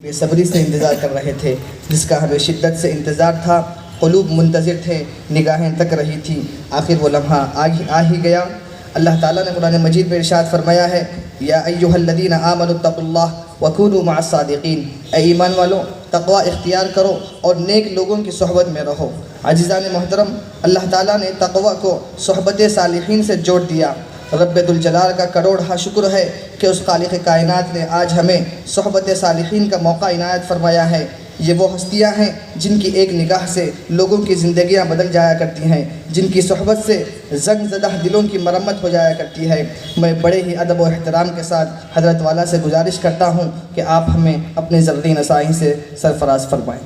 بے صبری سے انتظار کر رہے تھے، جس کا ہمیں شدت سے انتظار تھا۔ قلوب منتظر تھے، نگاہیں تک رہی تھیں، آخر وہ لمحہ آ ہی گیا۔ اللہ تعالیٰ نے قرآن مجید میں ارشاد فرمایا ہے، یا ایھا الذین آمنوا اتقوا اللہ وکونوا مع الصادقین، اے ایمان والو تقوی اختیار کرو اور نیک لوگوں کی صحبت میں رہو۔ عزیزان محترم، اللہ تعالیٰ نے تقوی کو صحبت صالحین سے جوڑ دیا۔ رب ذوالجلال کا کروڑہ شکر ہے کہ اس خالق کائنات نے آج ہمیں صحبت صالحین کا موقع عنایت فرمایا ہے۔ یہ وہ ہستیاں ہیں جن کی ایک نگاہ سے لوگوں کی زندگیاں بدل جایا کرتی ہیں، جن کی صحبت سے زنگ زدہ دلوں کی مرمت ہو جایا کرتی ہے۔ میں بڑے ہی ادب و احترام کے ساتھ حضرت والا سے گزارش کرتا ہوں کہ آپ ہمیں اپنی ضروری نصائح سے سرفراز فرمائیں۔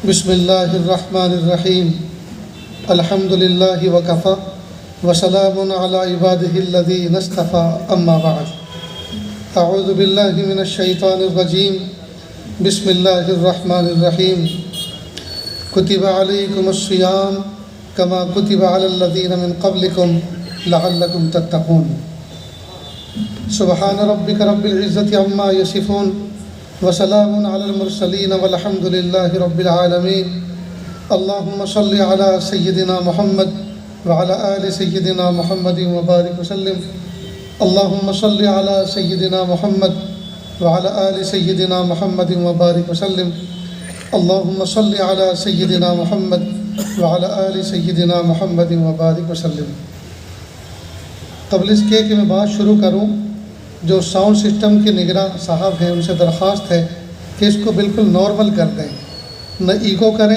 بسم اللہ الرحمن الرحیم، الحمد للہ وکفی وسلام علی عبادہ الذین اصطفی، اما بعد، اعوذ باللہ من الشیطان الرجیم، بسم اللہ الرحمن الرحیم، کتب علیکم الصیام کما کتب علی الذین من قبلکم لعلکم تتقون۔ سبحان ربک رب العزۃ عما یصفون وسلام علی المرسلین والحمد للہ رب العالمین۔ اللہم صل علی سیدنا محمد وعلی آل سیدنا محمد وبارک وسلم۔ اللہم صل علی سیدنا محمد وعلی آل سیدنا محمد وبارک وسلم۔ اللہم صل علی سیدنا محمد وعلی آل سیدنا محمد وبارک وسلم۔ قبل اس کے کہ میں بات شروع کروں، جو ساؤنڈ سسٹم کے نگراں صاحب ہیں ان سے درخواست ہے کہ اس کو بالکل نارمل کر دیں، نہ ایکو کریں،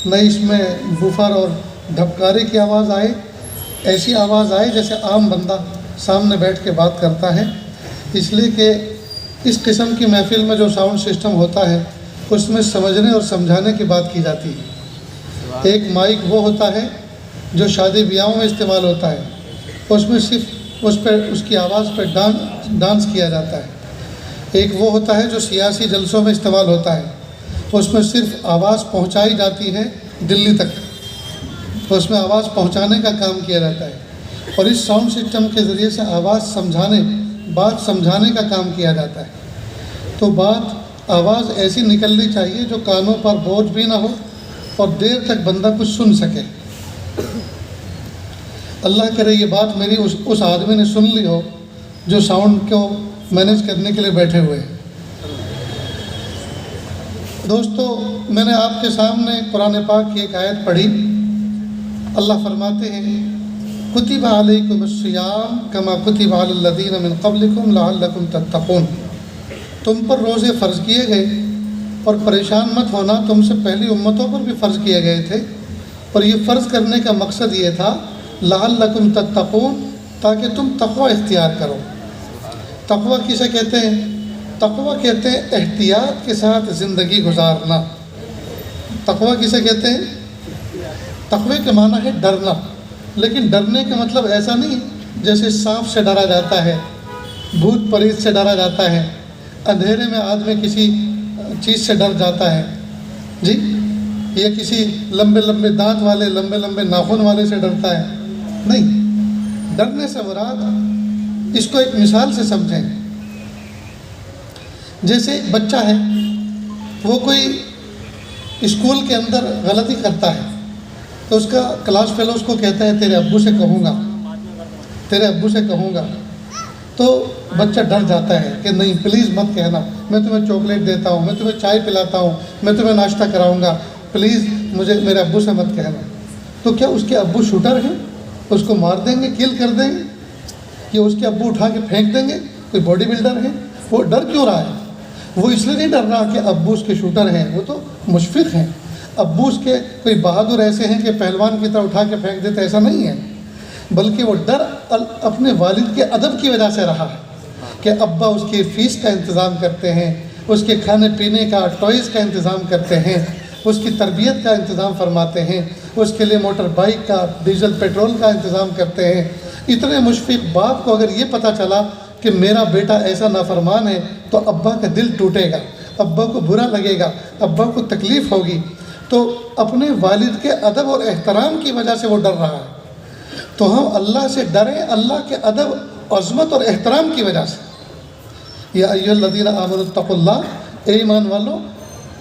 نہ اس میں بوفر اور دھبکارے کی آواز آئے، ایسی آواز آئے جیسے عام بندہ سامنے بیٹھ کے بات کرتا ہے۔ اس لیے کہ اس قسم کی محفل میں جو ساؤنڈ سسٹم ہوتا ہے اس میں سمجھنے اور سمجھانے کی بات کی جاتی ہے۔ ایک مائک وہ ہوتا ہے جو شادی بیاہوں میں استعمال ہوتا ہے، اس میں صرف اس کی آواز پہ ڈانس کیا جاتا ہے۔ ایک وہ ہوتا ہے جو سیاسی جلسوں میں استعمال ہوتا ہے، اس میں صرف آواز پہنچائی جاتی ہے دلی تک، اس میں آواز پہنچانے کا کام کیا جاتا ہے، اور اس ساؤنڈ سسٹم کے ذریعے سے آواز بات سمجھانے کا کام کیا جاتا ہے۔ تو آواز ایسی نکلنی چاہیے جو کانوں پر بوجھ بھی نہ ہو اور دیر تک بندہ کچھ سن سکے۔ اللہ کرے یہ بات میری اس آدمی نے سن لی ہو جو ساؤنڈ کو مینیج کرنے کے لیے بیٹھے ہوئے ہیں۔ دوستو، میں نے آپ کے سامنے قرآن پاک کی ایک آیت پڑھی۔ اللہ فرماتے ہیں، کتب علیکم الصیام کما کتب علی الذین من قبلکم لعلکم تتقون۔ تم پر روزے فرض کیے گئے، اور پریشان مت ہونا، تم سے پہلی امتوں پر بھی فرض کیے گئے تھے، اور یہ فرض کرنے کا مقصد یہ تھا لعلکم تتقون، تاکہ تم تقوی اختیار کرو۔ تقوی کسے کہتے ہیں؟ تقوی کہتے ہیں احتیاط کے ساتھ زندگی گزارنا۔ تقوی کسے کہتے ہیں؟ تقوی کے معنی ہے ڈرنا، لیکن ڈرنے کا مطلب ایسا نہیں جیسے سانپ سے ڈرا جاتا ہے، بھوت پریت سے ڈرا جاتا ہے، اندھیرے میں آدمی کسی چیز سے ڈر جاتا ہے، جی، یا کسی لمبے لمبے دانت والے، لمبے لمبے ناخن والے سے ڈرتا ہے۔ نہیں، ڈرنے سے مراد، اس کو ایک مثال سے سمجھیں۔ جیسے ایک بچہ ہے، وہ کوئی اسکول کے اندر غلطی کرتا ہے، تو اس کا کلاس فیلو اس کو کہتا ہے تیرے ابو سے کہوں گا، تیرے ابو سے کہوں گا۔ تو بچہ ڈر جاتا ہے کہ نہیں، پلیز مت کہنا، میں تمہیں چاکلیٹ دیتا ہوں، میں تمہیں چائے پلاتا ہوں، میں تمہیں ناشتہ کراؤں گا، پلیز مجھے میرے ابو سے مت کہنا۔ تو کیا اس کے ابو شوٹر ہیں؟ اس کو مار دیں گے، کل کر دیں گے؟ یا اس کے ابو اٹھا کے پھینک دیں گے؟ کوئی باڈی بلڈر ہے؟ وہ ڈر کیوں رہا ہے؟ وہ اس لیے نہیں ڈر رہا کہ ابو اس کے شوٹر ہیں، وہ تو مشفق ہیں۔ ابو اس کے کوئی بہادر ایسے ہیں کہ پہلوان کی طرح اٹھا کے پھینک دیتے، ایسا نہیں ہے، بلکہ وہ ڈر اپنے والد کے ادب کی وجہ سے رہا ہے کہ ابا اس کی فیس کا انتظام کرتے ہیں، اس کے کھانے پینے کا، ٹوائز کا انتظام کرتے ہیں، اس کی تربیت کا انتظام فرماتے ہیں، اس کے لیے موٹر بائک کا، ڈیزل پیٹرول کا انتظام کرتے ہیں۔ اتنے مشفق باپ کو اگر یہ پتہ چلا کہ میرا بیٹا ایسا نافرمان ہے تو ابا کا دل ٹوٹے گا، ابا کو برا لگے گا، ابا کو تکلیف ہوگی۔ تو اپنے والد کے ادب اور احترام کی وجہ سے وہ ڈر رہا ہے۔ تو ہم اللہ سے ڈریں اللہ کے ادب، عظمت اور احترام کی وجہ سے۔ یا ایھا الذین آمنوا اتقوا اللہ، اے ایمان والو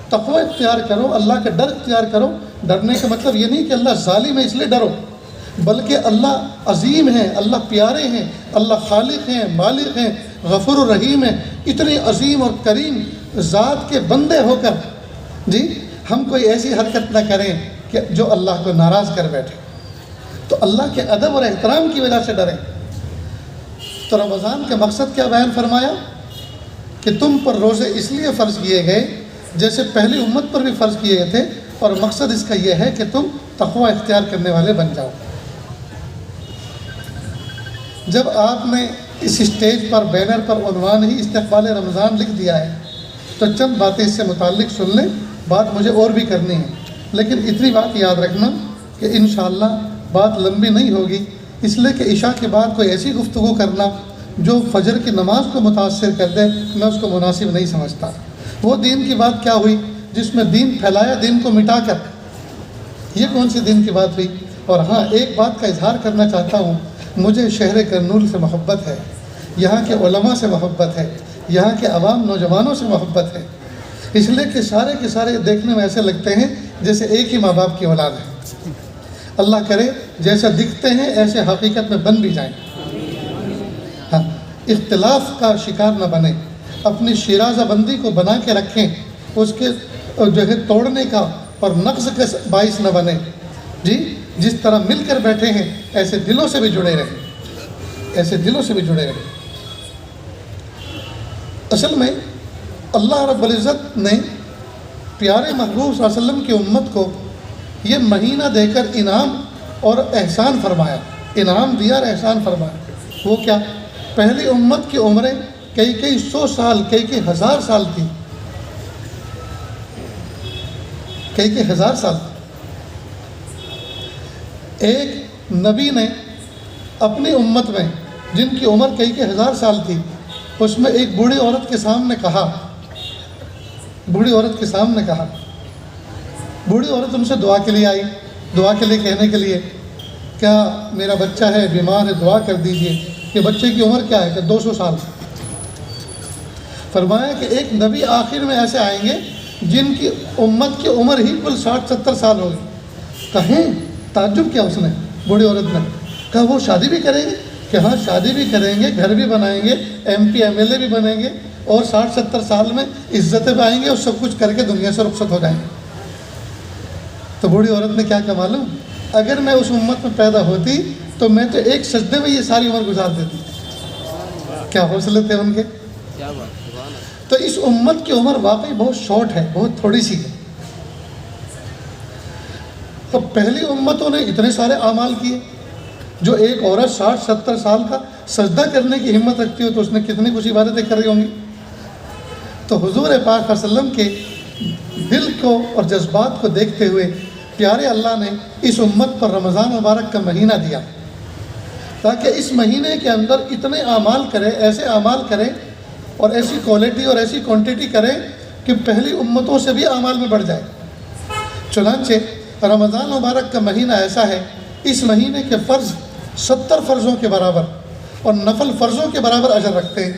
تقوی اختیار کرو، اللہ کا ڈر اختیار کرو۔ ڈرنے کا مطلب یہ نہیں کہ اللہ ظالم ہے اس لیے ڈرو، بلکہ اللہ عظیم ہیں، اللہ پیارے ہیں، اللہ خالق ہیں، مالک ہیں، غفور الرحیم ہیں۔ اتنے عظیم اور کریم ذات کے بندے ہو کر جی ہم کوئی ایسی حرکت نہ کریں کہ جو اللہ کو ناراض کر بیٹھے۔ تو اللہ کے ادب اور احترام کی وجہ سے ڈریں۔ تو رمضان کا مقصد کیا بیان فرمایا کہ تم پر روزے اس لیے فرض کیے گئے جیسے پہلی امت پر بھی فرض کیے گئے تھے، اور مقصد اس کا یہ ہے کہ تم تقوی اختیار کرنے والے بن جاؤ۔ جب آپ نے اس اسٹیج پر بینر پر عنوان ہی استقبال رمضان لکھ دیا ہے تو چند باتیں اس سے متعلق سن لیں، بات مجھے اور بھی کرنی ہے، لیکن اتنی بات یاد رکھنا کہ انشاءاللہ بات لمبی نہیں ہوگی، اس لیے کہ عشاء کے بعد کوئی ایسی گفتگو کرنا جو فجر کی نماز کو متاثر کر دے میں اس کو مناسب نہیں سمجھتا۔ وہ دین کی بات کیا ہوئی جس میں دین پھیلایا دین کو مٹا کر، یہ کون سی دین کی بات ہوئی؟ اور ہاں ایک بات کا اظہار کرنا چاہتا ہوں، مجھے شہر کرنول سے محبت ہے، یہاں کے علماء سے محبت ہے، یہاں کے عوام نوجوانوں سے محبت ہے، اس لیے کہ سارے کے سارے دیکھنے میں ایسے لگتے ہیں جیسے ایک ہی ماں باپ کی اولاد ہے۔ اللہ کرے جیسا دکھتے ہیں ایسے حقیقت میں بن بھی جائیں۔ ہاں، اختلاف کا شکار نہ بنیں، اپنی شیرازہ بندی کو بنا کے رکھیں، اس کے جو ہے توڑنے کا اور نقض کا باعث نہ بنے۔ جی جس طرح مل کر بیٹھے ہیں ایسے دلوں سے بھی جڑے رہیں، ایسے دلوں سے بھی جڑے رہیں۔ اصل میں اللہ رب العزت نے پیارے محبوب صلی اللہ علیہ وسلم کی امت کو یہ مہینہ دے کر انعام اور احسان فرمایا، انعام دیا اور احسان فرمایا۔ وہ کیا؟ پہلی امت کی عمریں کئی سو سال، کئی ہزار سال تھی، کئی ہزار سال۔ ایک نبی نے اپنی امت میں جن کی عمر کئی ہزار سال تھی، اس میں ایک بوڑھی عورت کے سامنے کہا، بوڑھی عورت کے سامنے کہا، بوڑھی عورت ان سے دعا کے لیے آئی، دعا کے لیے کہنے کے لیے، کیا میرا بچہ ہے بیمار ہے دعا کر دیجئے۔ کہ بچے کی عمر کیا ہے؟ کہ 200 سال۔ فرمایا کہ ایک نبی آخر میں ایسے آئیں گے جن کی امت کی عمر ہی کل 60-70 سال ہوگی۔ کہیں تعجب کیا اس نے، بوڑھی عورت نے کہا وہ شادی بھی کریں گے؟ کہ ہاں شادی بھی کریں گے، گھر بھی بنائیں گے، MP MLA بھی بنیں گے، اور 60-70 سال میں عزتیں پہ آئیں گے اور سب کچھ کر کے دنیا سے رخصت ہو جائیں گے۔ تو بوڑھی عورت نے کیا معلوم، اگر میں اس امت میں پیدا ہوتی تو میں تو ایک سجدے میں یہ ساری عمر گزار دیتی۔ کیا حوصلے تھے ان کے۔ تو اس امت کی عمر واقعی بہت شارٹ ہے، بہت تھوڑی سی ہے۔ تو پہلی امتوں نے اتنے سارے اعمال کیے، جو ایک عورت 60-70 سال کا سجدہ کرنے کی ہمت رکھتی ہو تو اس نے کتنی کچھ عبادتیں کر رہی ہوں گی۔ تو حضور پاک صلی اللہ علیہ وسلم کے دل کو اور جذبات کو دیکھتے ہوئے پیارے اللہ نے اس امت پر رمضان مبارک کا مہینہ دیا، تاکہ اس مہینے کے اندر اتنے اعمال کرے، ایسے اعمال کرے اور ایسی کوالٹی اور ایسی کوانٹٹی کرے کہ پہلی امتوں سے بھی اعمال میں بڑھ جائے۔ چنانچہ رمضان مبارک کا مہینہ ایسا ہے، اس مہینے کے فرض 70 فرضوں کے برابر اور نفل فرضوں کے برابر اجر رکھتے ہیں۔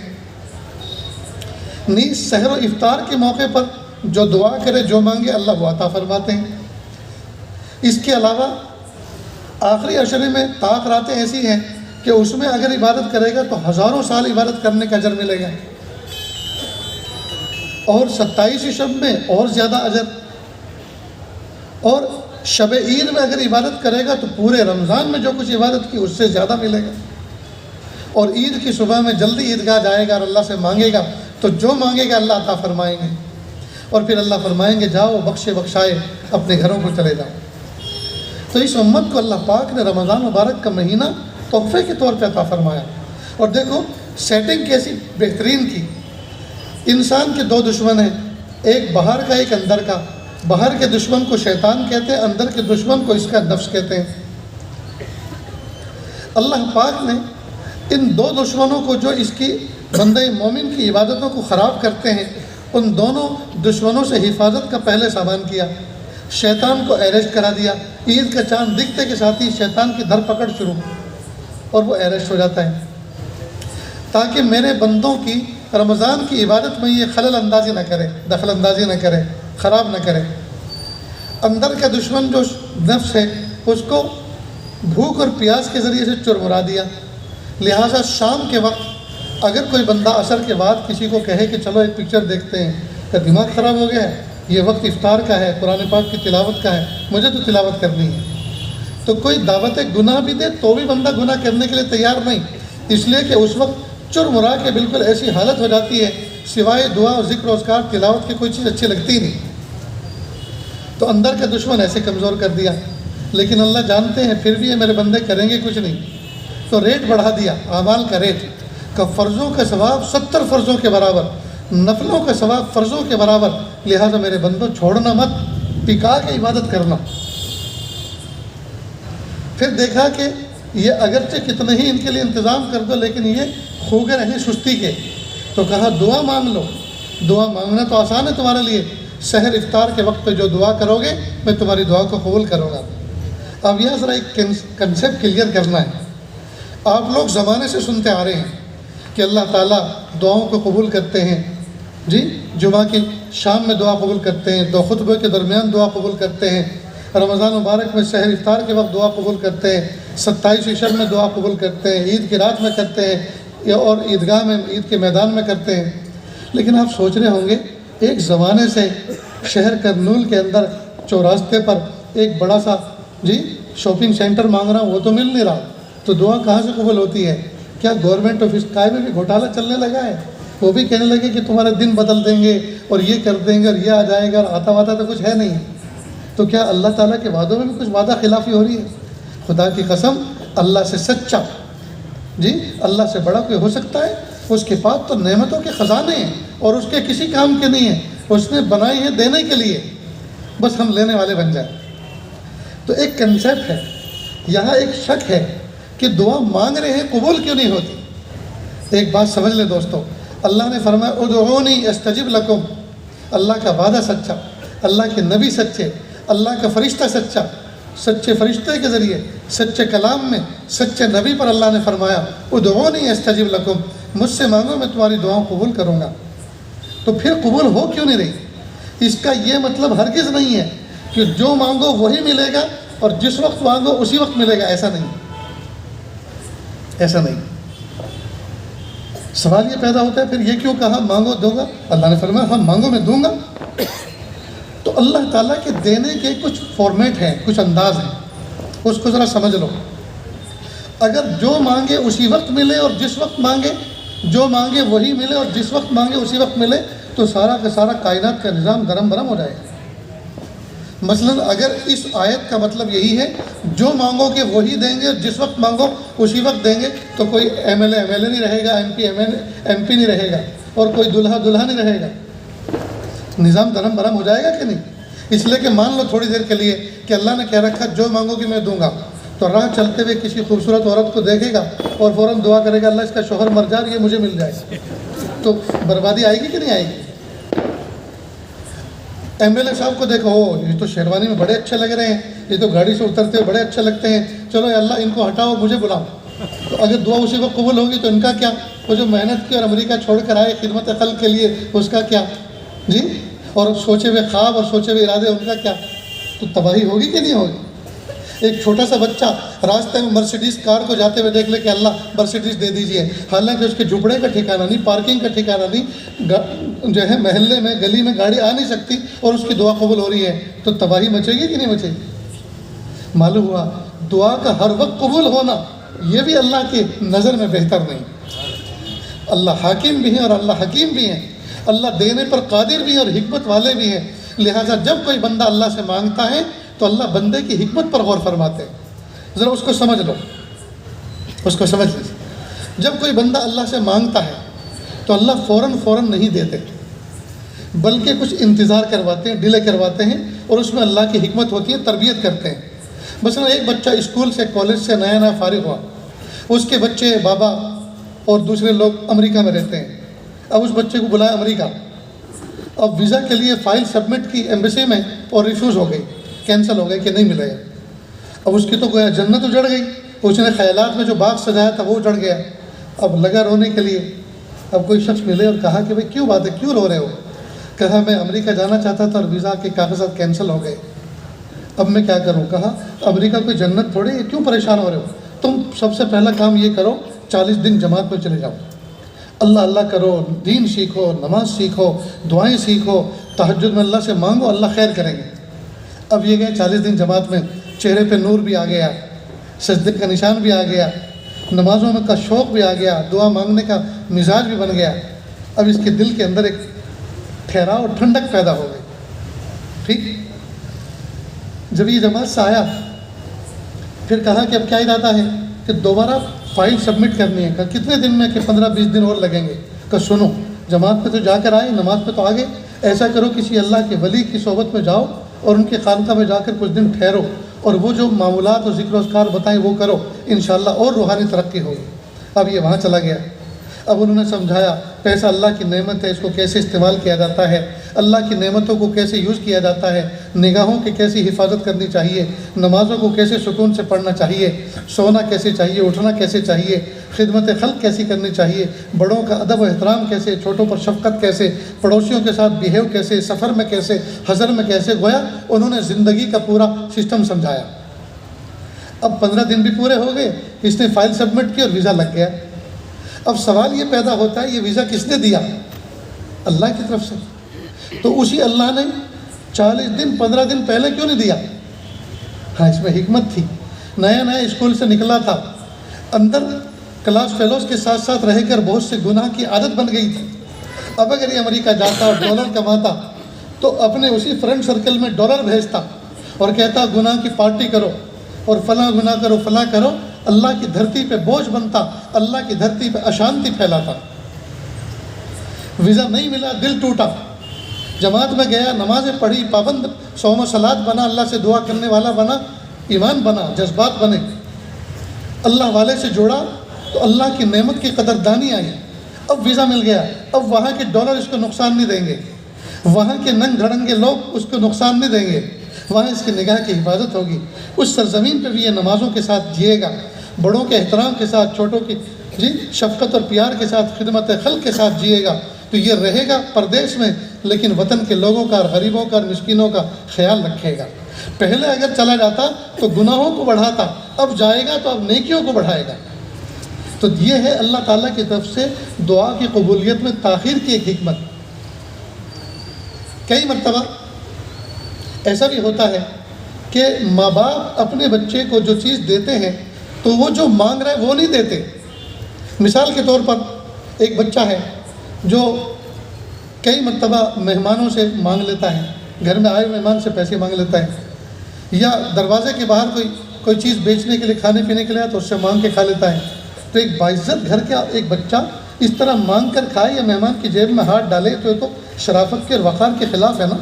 نیز سحر و افطار کے موقع پر جو دعا کرے جو مانگے اللہ وہ عطا فرماتے ہیں۔ اس کے علاوہ آخری عشرے میں طاق راتیں ایسی ہیں کہ اس میں اگر عبادت کرے گا تو ہزاروں سال عبادت کرنے کا اجر ملے گا، اور 27 شب میں اور زیادہ اجر، اور شب عید میں اگر عبادت کرے گا تو پورے رمضان میں جو کچھ عبادت کی اس سے زیادہ ملے گا، اور عید کی صبح میں جلدی عیدگاہ جائے گا اور اللہ سے مانگے گا تو جو مانگے گا اللہ عطا فرمائیں گے، اور پھر اللہ فرمائیں گے جاؤ بخشے بخشائے اپنے گھروں کو چلے جاؤ۔ تو اس امت کو اللہ پاک نے رمضان مبارک کا مہینہ تحفے کے طور پہ عطا فرمایا۔ اور دیکھو سیٹنگ کیسی بہترین کی۔ انسان کے 2 دشمن ہیں، ایک باہر کا ایک اندر کا۔ باہر کے دشمن کو شیطان کہتے ہیں، اندر کے دشمن کو اس کا نفس کہتے ہیں۔ اللہ پاک نے ان 2 دشمنوں کو جو اس کی بندے مومن کی عبادتوں کو خراب کرتے ہیں، ان دونوں دشمنوں سے حفاظت کا پہلے سامان کیا۔ شیطان کو اریسٹ کرا دیا. عید کا چاند دکھتے کے ساتھ ہی شیطان کی دھر پکڑ شروع اور وہ اریسٹ ہو جاتا ہے تاکہ میرے بندوں کی رمضان کی عبادت میں یہ خلل اندازی نہ کرے، دخل اندازی نہ کرے، خراب نہ کرے. اندر کا دشمن جو نفس ہے اس کو بھوک اور پیاس کے ذریعے سے چرمرا دیا. لہٰذا شام کے وقت اگر کوئی بندہ عصر کے بعد کسی کو کہے کہ چلو ایک پکچر دیکھتے ہیں، کہ دماغ خراب ہو گیا ہے، یہ وقت افطار کا ہے، قرآن پاک کی تلاوت کا ہے، مجھے تو تلاوت کرنی ہے. تو کوئی دعوت گناہ بھی دے تو بھی بندہ گناہ کرنے کے لیے تیار نہیں، اس لیے کہ اس وقت چرمرا کے بالکل ایسی حالت ہو جاتی ہے سوائے دعا اور ذکر و اذکار تلاوت کی کوئی چیز اچھی لگتی نہیں. تو اندر کا دشمن ایسے کمزور کر دیا. لیکن اللہ جانتے ہیں پھر بھی یہ میرے بندے کریں گے کچھ نہیں، تو ریٹ بڑھا دیا، اعمال کا ریٹ، کہ فرضوں کا ثواب 70 فرضوں کے برابر، نفلوں کا ثواب فرضوں کے برابر. لہٰذا میرے بندوں چھوڑنا مت، پکا کے عبادت کرنا. پھر دیکھا کہ یہ اگرچہ کتنے ہی ان کے لیے انتظام کر دو لیکن یہ خوگے رہیں سستی کے، تو کہا دعا مانگ لو. دعا مانگنا تو آسان ہے تمہارے لیے، سحر افطار کے وقت پہ جو دعا کرو گے میں تمہاری دعا کو قبول کروں گا. اب یہ ذرا ایک کنسیپٹ کلیئر کرنا ہے. آپ لوگ زمانے سے سنتے آ رہے ہیں کہ اللہ تعالیٰ دعاؤں کو قبول کرتے ہیں. جی جمعہ کی شام میں دعا قبول کرتے ہیں، 2 خطبے کے درمیان دعا قبول کرتے ہیں، رمضان مبارک میں سحر افطار کے وقت دعا قبول کرتے ہیں، 27 شب میں دعا قبول کرتے ہیں، عید کی رات میں کرتے ہیں اور عیدگاہ میں عید کے میدان میں کرتے ہیں. لیکن آپ سوچ رہے ہوں گے ایک زمانے سے شہر کرنول کے اندر چوراستے پر ایک بڑا سا شاپنگ سینٹر مانگ رہا ہوں، وہ تو مل نہیں رہا، تو دعا کہاں سے قبول ہوتی ہے؟ کیا گورنمنٹ آف اسکائی میں بھی گھوٹالہ چلنے لگا ہے؟ وہ بھی کہنے لگے کہ تمہارا دن بدل دیں گے اور یہ کر دیں گے اور یہ آ جائے گا، اور آتا واتا تو کچھ ہے نہیں. تو کیا اللہ تعالیٰ کے وعدوں میں بھی کچھ وعدہ خلافی ہو رہی ہے؟ خدا کی قسم اللہ سے سچا، اللہ سے بڑا کوئی ہو سکتا ہے؟ اس کے پاس تو نعمتوں کے خزانے ہیں اور اس کے کسی کام کے نہیں ہیں، اس نے بنائی ہیں دینے کے لیے، بس ہم لینے والے بن جائیں. تو ایک کنسیپٹ ہے یہاں، ایک شک ہے کہ دعا مانگ رہے ہیں قبول کیوں نہیں ہوتی. ایک بات سمجھ لیں دوستو، اللہ نے فرمایا ادعونی استجب لکم. اللہ کا وعدہ سچا، اللہ کے نبی سچے، اللہ کا فرشتہ سچا، سچے فرشتے کے ذریعے سچے کلام میں سچے نبی پر اللہ نے فرمایا ادعونی استجب لکم، مجھ سے مانگو میں تمہاری دعاؤں قبول کروں گا. تو پھر قبول ہو کیوں نہیں رہی؟ اس کا یہ مطلب ہرگز نہیں ہے کہ جو مانگو وہی ملے گا اور جس وقت مانگو اسی وقت ملے گا، ایسا نہیں، ایسا نہیں. سوال یہ پیدا ہوتا ہے پھر یہ کیوں کہا مانگو دوں گا؟ اللہ نے فرمایا ہاں مانگو میں دوں گا. تو اللہ تعالیٰ کے دینے کے کچھ فارمیٹ ہیں، کچھ انداز ہیں، اس کو ذرا سمجھ لو. اگر جو مانگے اسی وقت ملے اور جس وقت مانگے، جو مانگے وہی ملے اور جس وقت مانگے اسی وقت ملے، تو سارا کا سارا کائنات کا نظام درم برم ہو جائے گا. مثلا اگر اس آیت کا مطلب یہی ہے جو مانگو کہ وہی دیں گے اور جس وقت مانگو اسی وقت دیں گے، تو کوئی ایم ایل اے نہیں رہے گا، ایم پی نہیں رہے گا، اور کوئی دلہا نہیں رہے گا. نظام درم برم ہو جائے گا کہ نہیں؟ اس لیے کہ مان لو تھوڑی دیر کے لیے کہ اللہ نے کہہ رکھا جو مانگو گی میں دوں گا، تو راہ چلتے ہوئے کسی خوبصورت عورت کو دیکھے گا اور فوراً دعا کرے گا اللہ اس کا شوہر مر جائے، یہ مجھے مل جائے، تو بربادی آئے گی کہ نہیں آئے گی؟ ایم ایل اے صاحب کو دیکھو، یہ تو شیروانی میں بڑے اچھے لگ رہے ہیں، یہ تو گاڑی سے اترتے ہوئے بڑے اچھے لگتے ہیں، چلو اللہ ان کو ہٹاؤ مجھے بلاؤ. تو اگر دعا اسی وقت قبول ہوگی تو ان کا کیا؟ وہ جو محنت کی اور امریکہ چھوڑ کر آئے خدمت خلق کے لیے، اس کا کیا؟ اور سوچے ہوئے خواب اور سوچے ہوئے ارادے، ان کا کیا؟ تو تباہی ہوگی کہ نہیں ہوگی؟ ایک چھوٹا سا بچہ راستے میں مرسیڈیز کار کو جاتے ہوئے دیکھ لے کہ اللہ مرسیڈیز دے دیجئے، حالانکہ اس کے جھپڑے کا ٹھکانہ نہیں، پارکنگ کا ٹھکانہ نہیں، جو ہے محلے میں گلی میں گاڑی آ نہیں سکتی اور اس کی دعا قبول ہو رہی ہے، تو تباہی مچے گی کہ نہیں مچے گی؟ معلوم ہوا دعا کا ہر وقت قبول ہونا یہ بھی اللہ کی نظر میں بہتر نہیں. اللہ حاکم بھی ہیں اور اللہ حکیم بھی ہیں، اللہ دینے پر قادر بھی ہیں اور حکمت والے بھی ہیں. لہٰذا جب کوئی بندہ اللہ سے مانگتا ہے تو اللہ بندے کی حکمت پر غور فرماتے ہیں. ذرا اس کو سمجھ لو، اس کو سمجھ لیجیے. جب کوئی بندہ اللہ سے مانگتا ہے تو اللہ فوراً نہیں دیتے، بلکہ کچھ انتظار کرواتے ہیں، ڈیلے کرواتے ہیں، اور اس میں اللہ کی حکمت ہوتی ہے، تربیت کرتے ہیں. مثلا ایک بچہ اسکول سے کالج سے نیا فارغ ہوا، اس کے بچے بابا اور دوسرے لوگ امریکہ میں رہتے ہیں. اب اس بچے کو بلایا امریکہ، اب ویزا کے لیے فائل سبمٹ کی ایمبیسی میں اور ریفیوز ہو گئی. کینسل ہو گئے کہ نہیں ملے گا. اب اس کی تو گویا جنت اجڑ گئی، اس نے خیالات میں جو باغ سجایا تھا وہ اجڑ گیا. اب لگا رونے کے لیے. اب کوئی شخص ملے اور کہا کہ بھائی کیوں بات ہے، کیوں رو رہے ہو؟ کہا میں امریکہ جانا چاہتا تھا اور ویزا کے کاغذات کینسل ہو گئے، اب میں کیا کروں؟ کہا امریکہ کوئی جنت تھوڑی ہے، کیوں پریشان ہو رہے ہو؟ تم سب سے پہلا کام یہ کرو 40 دن جماعت میں چلے جاؤ، اللہ اللہ کرو، دین سیکھو، نماز سیکھو، دعائیں سیکھو، تہجد میں اللہ سے مانگو، اللہ خیر کریں گے. اب یہ گئے 40 دن جماعت میں، چہرے پہ نور بھی آ گیا، سجدے کا نشان بھی آ گیا، نمازوں میں کا شوق بھی آ گیا، دعا مانگنے کا مزاج بھی بن گیا. اب اس کے دل کے اندر ایک ٹھہراؤ اور ٹھنڈک پیدا ہو گئی. ٹھیک، جب یہ جماعت سے آیا پھر کہا کہ اب کیا ارادہ ہے کہ دوبارہ فائل سبمٹ کرنی ہے. کہا کتنے دن میں؟ کہ 15-20 دن اور لگیں گے. کہ سنو، جماعت پہ تو جا کر آئے، نماز پہ تو آگے، ایسا کرو کسی اللہ کے ولی کی صحبت میں جاؤ اور ان کے خانقاہ میں جا کر کچھ دن ٹھہرو اور وہ جو معمولات اور ذکر و اذکار بتائیں وہ کرو، انشاءاللہ اور روحانی ترقی ہوگی. اب یہ وہاں چلا گیا. اب انہوں نے سمجھایا پیسہ اللہ کی نعمت ہے، اس کو کیسے استعمال کیا جاتا ہے، اللہ کی نعمتوں کو کیسے یوز کیا جاتا ہے، نگاہوں کی کیسی حفاظت کرنی چاہیے، نمازوں کو کیسے سکون سے پڑھنا چاہیے، سونا کیسے چاہیے، اٹھنا کیسے چاہیے، خدمت خلق کیسی کرنی چاہیے، بڑوں کا ادب و احترام کیسے، چھوٹوں پر شفقت کیسے، پڑوسیوں کے ساتھ بیہیو کیسے، سفر میں کیسے، حضر میں کیسے. گویا انہوں نے زندگی کا پورا سسٹم سمجھایا. اب 15 دن بھی پورے ہو گئے، اس نے فائل سبمٹ کی اور ویزا لگ گیا. اب سوال یہ پیدا ہوتا ہے یہ ویزا کس نے دیا؟ اللہ کی طرف سے. تو اسی اللہ نے 40 دن 15 دن پہلے کیوں نہیں دیا؟ ہاں، اس میں حکمت تھی. نیا نیا اسکول سے نکلا تھا، اندر کلاس فیلوز کے ساتھ ساتھ رہ کر بہت سے گناہ کی عادت بن گئی تھی. اب اگر یہ امریکہ جاتا اور ڈالر کماتا تو اپنے اسی فرینڈ سرکل میں ڈالر بھیجتا اور کہتا گناہ کی پارٹی کرو اور فلاں گناہ کرو فلاں کرو. اللہ کی دھرتی پہ بوجھ بنتا، اللہ کی دھرتی پہ اشانتی پھیلاتا. ویزا نہیں ملا، دل ٹوٹا. جماعت میں گیا، نمازیں پڑھی، پابند صوم و صلات بنا، اللہ سے دعا کرنے والا بنا، ایمان بنا، جذبات بنے، اللہ والے سے جوڑا تو اللہ کی نعمت کی قدردانی آئی. اب ویزا مل گیا. اب وہاں کے ڈالر اس کو نقصان نہیں دیں گے، وہاں کے ننگ دھڑنگے لوگ اس کو نقصان نہیں دیں گے، وہاں اس کی نگاہ کی حفاظت ہوگی. اس سرزمین پہ بھی یہ نمازوں کے ساتھ جیے گا، بڑوں کے احترام کے ساتھ، چھوٹوں کی شفقت اور پیار کے ساتھ، خدمت خلق کے ساتھ جیے گا. تو یہ رہے گا پردیس میں لیکن وطن کے لوگوں کا اور غریبوں کا اور مسکینوں کا خیال رکھے گا. پہلے اگر چلا جاتا تو گناہوں کو بڑھاتا، اب جائے گا تو اب نیکیوں کو بڑھائے گا. تو یہ ہے اللہ تعالیٰ کی طرف سے دعا کی قبولیت میں تاخیر کی ایک حکمت. کئی مرتبہ ایسا بھی ہوتا ہے کہ ماں باپ اپنے بچے کو جو چیز دیتے ہیں تو وہ جو مانگ رہا ہے وہ نہیں دیتے. مثال کے طور پر ایک بچہ ہے جو کئی مرتبہ مہمانوں سے مانگ لیتا ہے، گھر میں آئے مہمان سے پیسے مانگ لیتا ہے، یا دروازے کے باہر کوئی چیز بیچنے کے لیے، کھانے پینے کے لیے تو اس سے مانگ کے کھا لیتا ہے. تو ایک باعزت گھر کا ایک بچہ اس طرح مانگ کر کھائے یا مہمان کی جیب میں ہاتھ ڈالے تو یہ تو شرافت کے اور وقار کے خلاف ہے نا.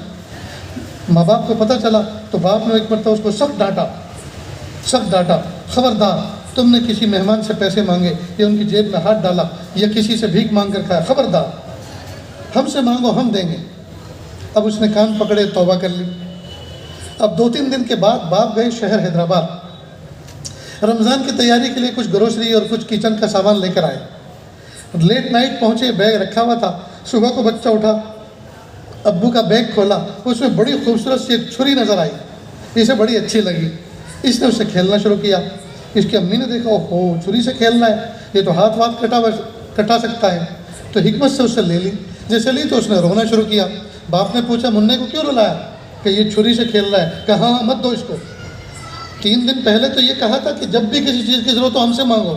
ماں باپ کو پتہ چلا تو باپ نے ایک مرتبہ اس کو سخت ڈانٹا، خبردار تم نے کسی مہمان سے پیسے مانگے یا ان کی جیب میں ہاتھ ڈالا یا کسی سے بھیک مانگ کر کھایا، خبردار، ہم سے مانگو ہم دیں گے. اب اس نے کان پکڑے، توبہ کر لی. اب 2-3 دن کے بعد باپ گئے شہر حیدرآباد، رمضان کی تیاری کے لیے کچھ گروسری اور کچھ کچن کا سامان لے کر آئے. لیٹ نائٹ پہنچے، بیگ رکھا ہوا تھا. صبح کو بچہ اٹھا، ابو کا بیگ کھولا، اس میں بڑی خوبصورت سی ایک چھری نظر آئی، اسے بڑی اچھی لگی. اس نے اس سے کھیلنا شروع کیا. اس کی امی نے دیکھا، اوہو چھری سے کھیلنا ہے، یہ تو ہاتھ کٹا سکتا ہے. تو حکمت سے اس سے لے لی. جیسے لی تو اس نے رونا شروع کیا. باپ نے پوچھا منع کو کیوں رلایا؟ کہ یہ چھری سے کھیل رہا ہے. کہا ہاں مت دو اس کو. 3 دن پہلے تو یہ کہا تھا کہ جب بھی کسی چیز کی ضرورت ہو ہم سے مانگو،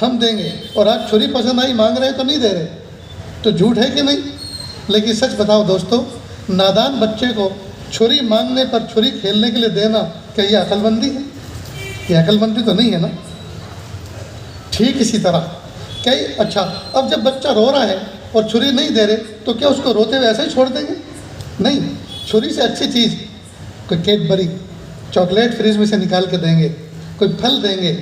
ہم دیں گے، اور آج چھری پسند آئی مانگ رہے ہیں تو نہیں دے رہے. تو جھوٹ ہے کہ نہیں؟ لیکن سچ بتاؤ دوستو، نادان بچے کو چھری مانگنے پر چھری کھیلنے کے لیے دینا، کہ یہ عقل مندی ہے؟ یہ عقل مندی تو نہیں ہے نا. ٹھیک اسی طرح اچھا، اب جب بچہ رو رہا ہے اور چھری نہیں دے رہے تو کیا اس کو روتے ہوئے ایسے ہی چھوڑ دیں گے؟ نہیں، چھری سے اچھی چیز، کوئی کیڈبری چاکلیٹ فریج میں سے نکال کے دیں گے، کوئی پھل دیں گے،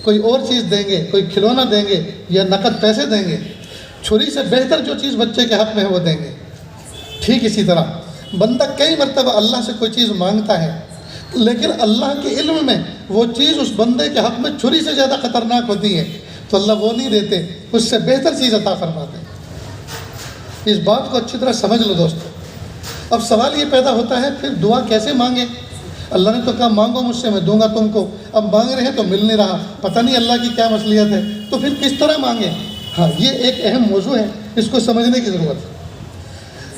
کوئی اور چیز دیں گے، کوئی کھلونا دیں گے یا نقد پیسے دیں گے. چھری سے بہتر جو چیز بچے کے حق میں ہے وہ دیں گے. ٹھیک اسی طرح بندہ کئی مرتبہ اللہ سے کوئی چیز مانگتا ہے، لیکن اللہ کے علم میں وہ چیز اس بندے کے حق میں چھری سے زیادہ خطرناک ہوتی ہے، تو اللہ وہ نہیں دیتے، اس سے بہتر چیز عطا فرماتے ہیں۔ اس بات کو اچھی طرح سمجھ لو دوستو۔ اب سوال یہ پیدا ہوتا ہے پھر دعا کیسے مانگیں؟ اللہ نے تو کہا مانگو مجھ سے میں دوں گا تم کو، اب مانگ رہے ہیں تو مل نہیں رہا، پتہ نہیں اللہ کی کیا مصلحت ہے، تو پھر کس طرح مانگیں؟ ہاں، یہ ایک اہم موضوع ہے، اس کو سمجھنے کی ضرورت ہے۔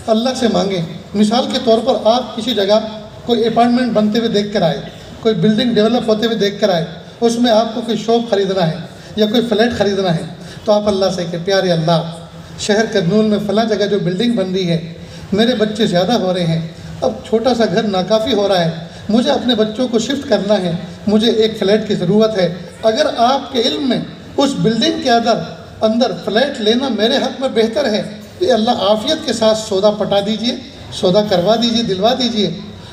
اللہ سے مانگیں۔ مثال کے طور پر آپ کسی جگہ کوئی اپارٹمنٹ بنتے ہوئے دیکھ کر آئے، کوئی بلڈنگ ڈیولپ ہوتے ہوئے دیکھ کر آئے، اس میں آپ کو کوئی شاپ خریدنا ہے یا کوئی فلیٹ خریدنا ہے، تو آپ اللہ سے کہ پیارے اللہ، شہر کرنول میں فلاں جگہ جو بلڈنگ بن رہی ہے، میرے بچے زیادہ ہو رہے ہیں، اب چھوٹا سا گھر ناکافی ہو رہا ہے، مجھے اپنے بچوں کو شفٹ کرنا ہے، مجھے ایک فلیٹ کی ضرورت ہے، اگر آپ کے علم میں اس بلڈنگ کے اندر فلیٹ لینا میرے حق میں بہتر ہے، تو اللہ عافیت کے ساتھ سودا پٹا دیجئے، سودا کروا دیجئے، دلوا دیجئے،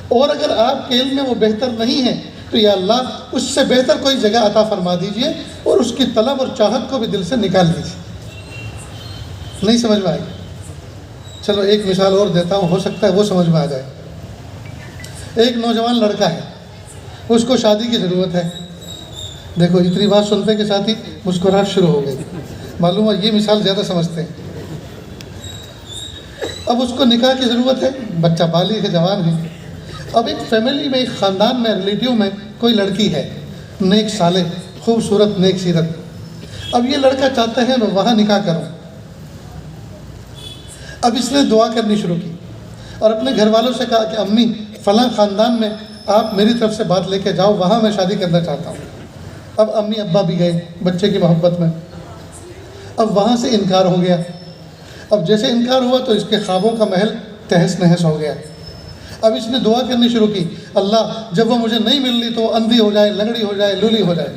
اور اگر آپ کے علم میں وہ بہتر نہیں ہے تو یا اللہ اس سے بہتر کوئی جگہ عطا فرما دیجئے اور اس کی طلب اور چاہت کو بھی دل سے نکال دیجئے۔ نہیں سمجھ میں آئی؟ چلو ایک مثال اور دیتا ہوں، ہو سکتا ہے وہ سمجھ میں آ جائے۔ ایک نوجوان لڑکا ہے، اس کو شادی کی ضرورت ہے۔ دیکھو اتنی بات سنتے کے ساتھ ہی مسکراہٹ شروع ہو گئی، معلوم ہے یہ مثال زیادہ سمجھتے ہیں۔ اب اس کو نکاح کی ضرورت ہے، بچہ بالغ ہے، جوان ہے۔ اب ایک فیملی میں، ایک خاندان میں، ریلیٹیو میں کوئی لڑکی ہے، نیک صالح، خوبصورت، نیک سیرت۔ اب یہ لڑکا چاہتا ہے میں وہاں نکاح کروں۔ اب اس نے دعا کرنی شروع کی اور اپنے گھر والوں سے کہا کہ امی فلاں خاندان میں آپ میری طرف سے بات لے کے جاؤ، وہاں میں شادی کرنا چاہتا ہوں۔ اب امی ابا بھی گئے بچے کی محبت میں۔ اب وہاں سے انکار ہو گیا۔ اب جیسے انکار ہوا تو اس کے خوابوں کا محل تہس نہس ہو گیا۔ اب اس نے دعا کرنی شروع کی، اللہ جب وہ مجھے نہیں مل رہی تو اندھی ہو جائے، لنگڑی ہو جائے، لولی ہو جائے۔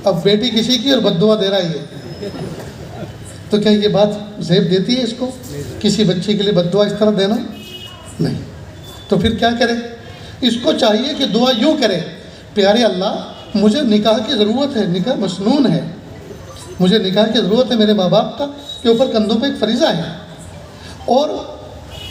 اب بیٹی کسی کی اور بد دعا دے رہا ہے، تو کیا یہ بات زیب دیتی ہے اس کو؟ کسی بچے کے لیے بد دعا اس طرح دینا؟ نہیں۔ تو پھر کیا کرے؟ اس کو چاہیے کہ دعا یوں کرے، پیارے اللہ مجھے نکاح کی ضرورت ہے، نکاح مسنون ہے، مجھے نکاح کی ضرورت ہے، میرے ماں باپ کا کے اوپر کندھوں پہ ایک فریضہ ہے، اور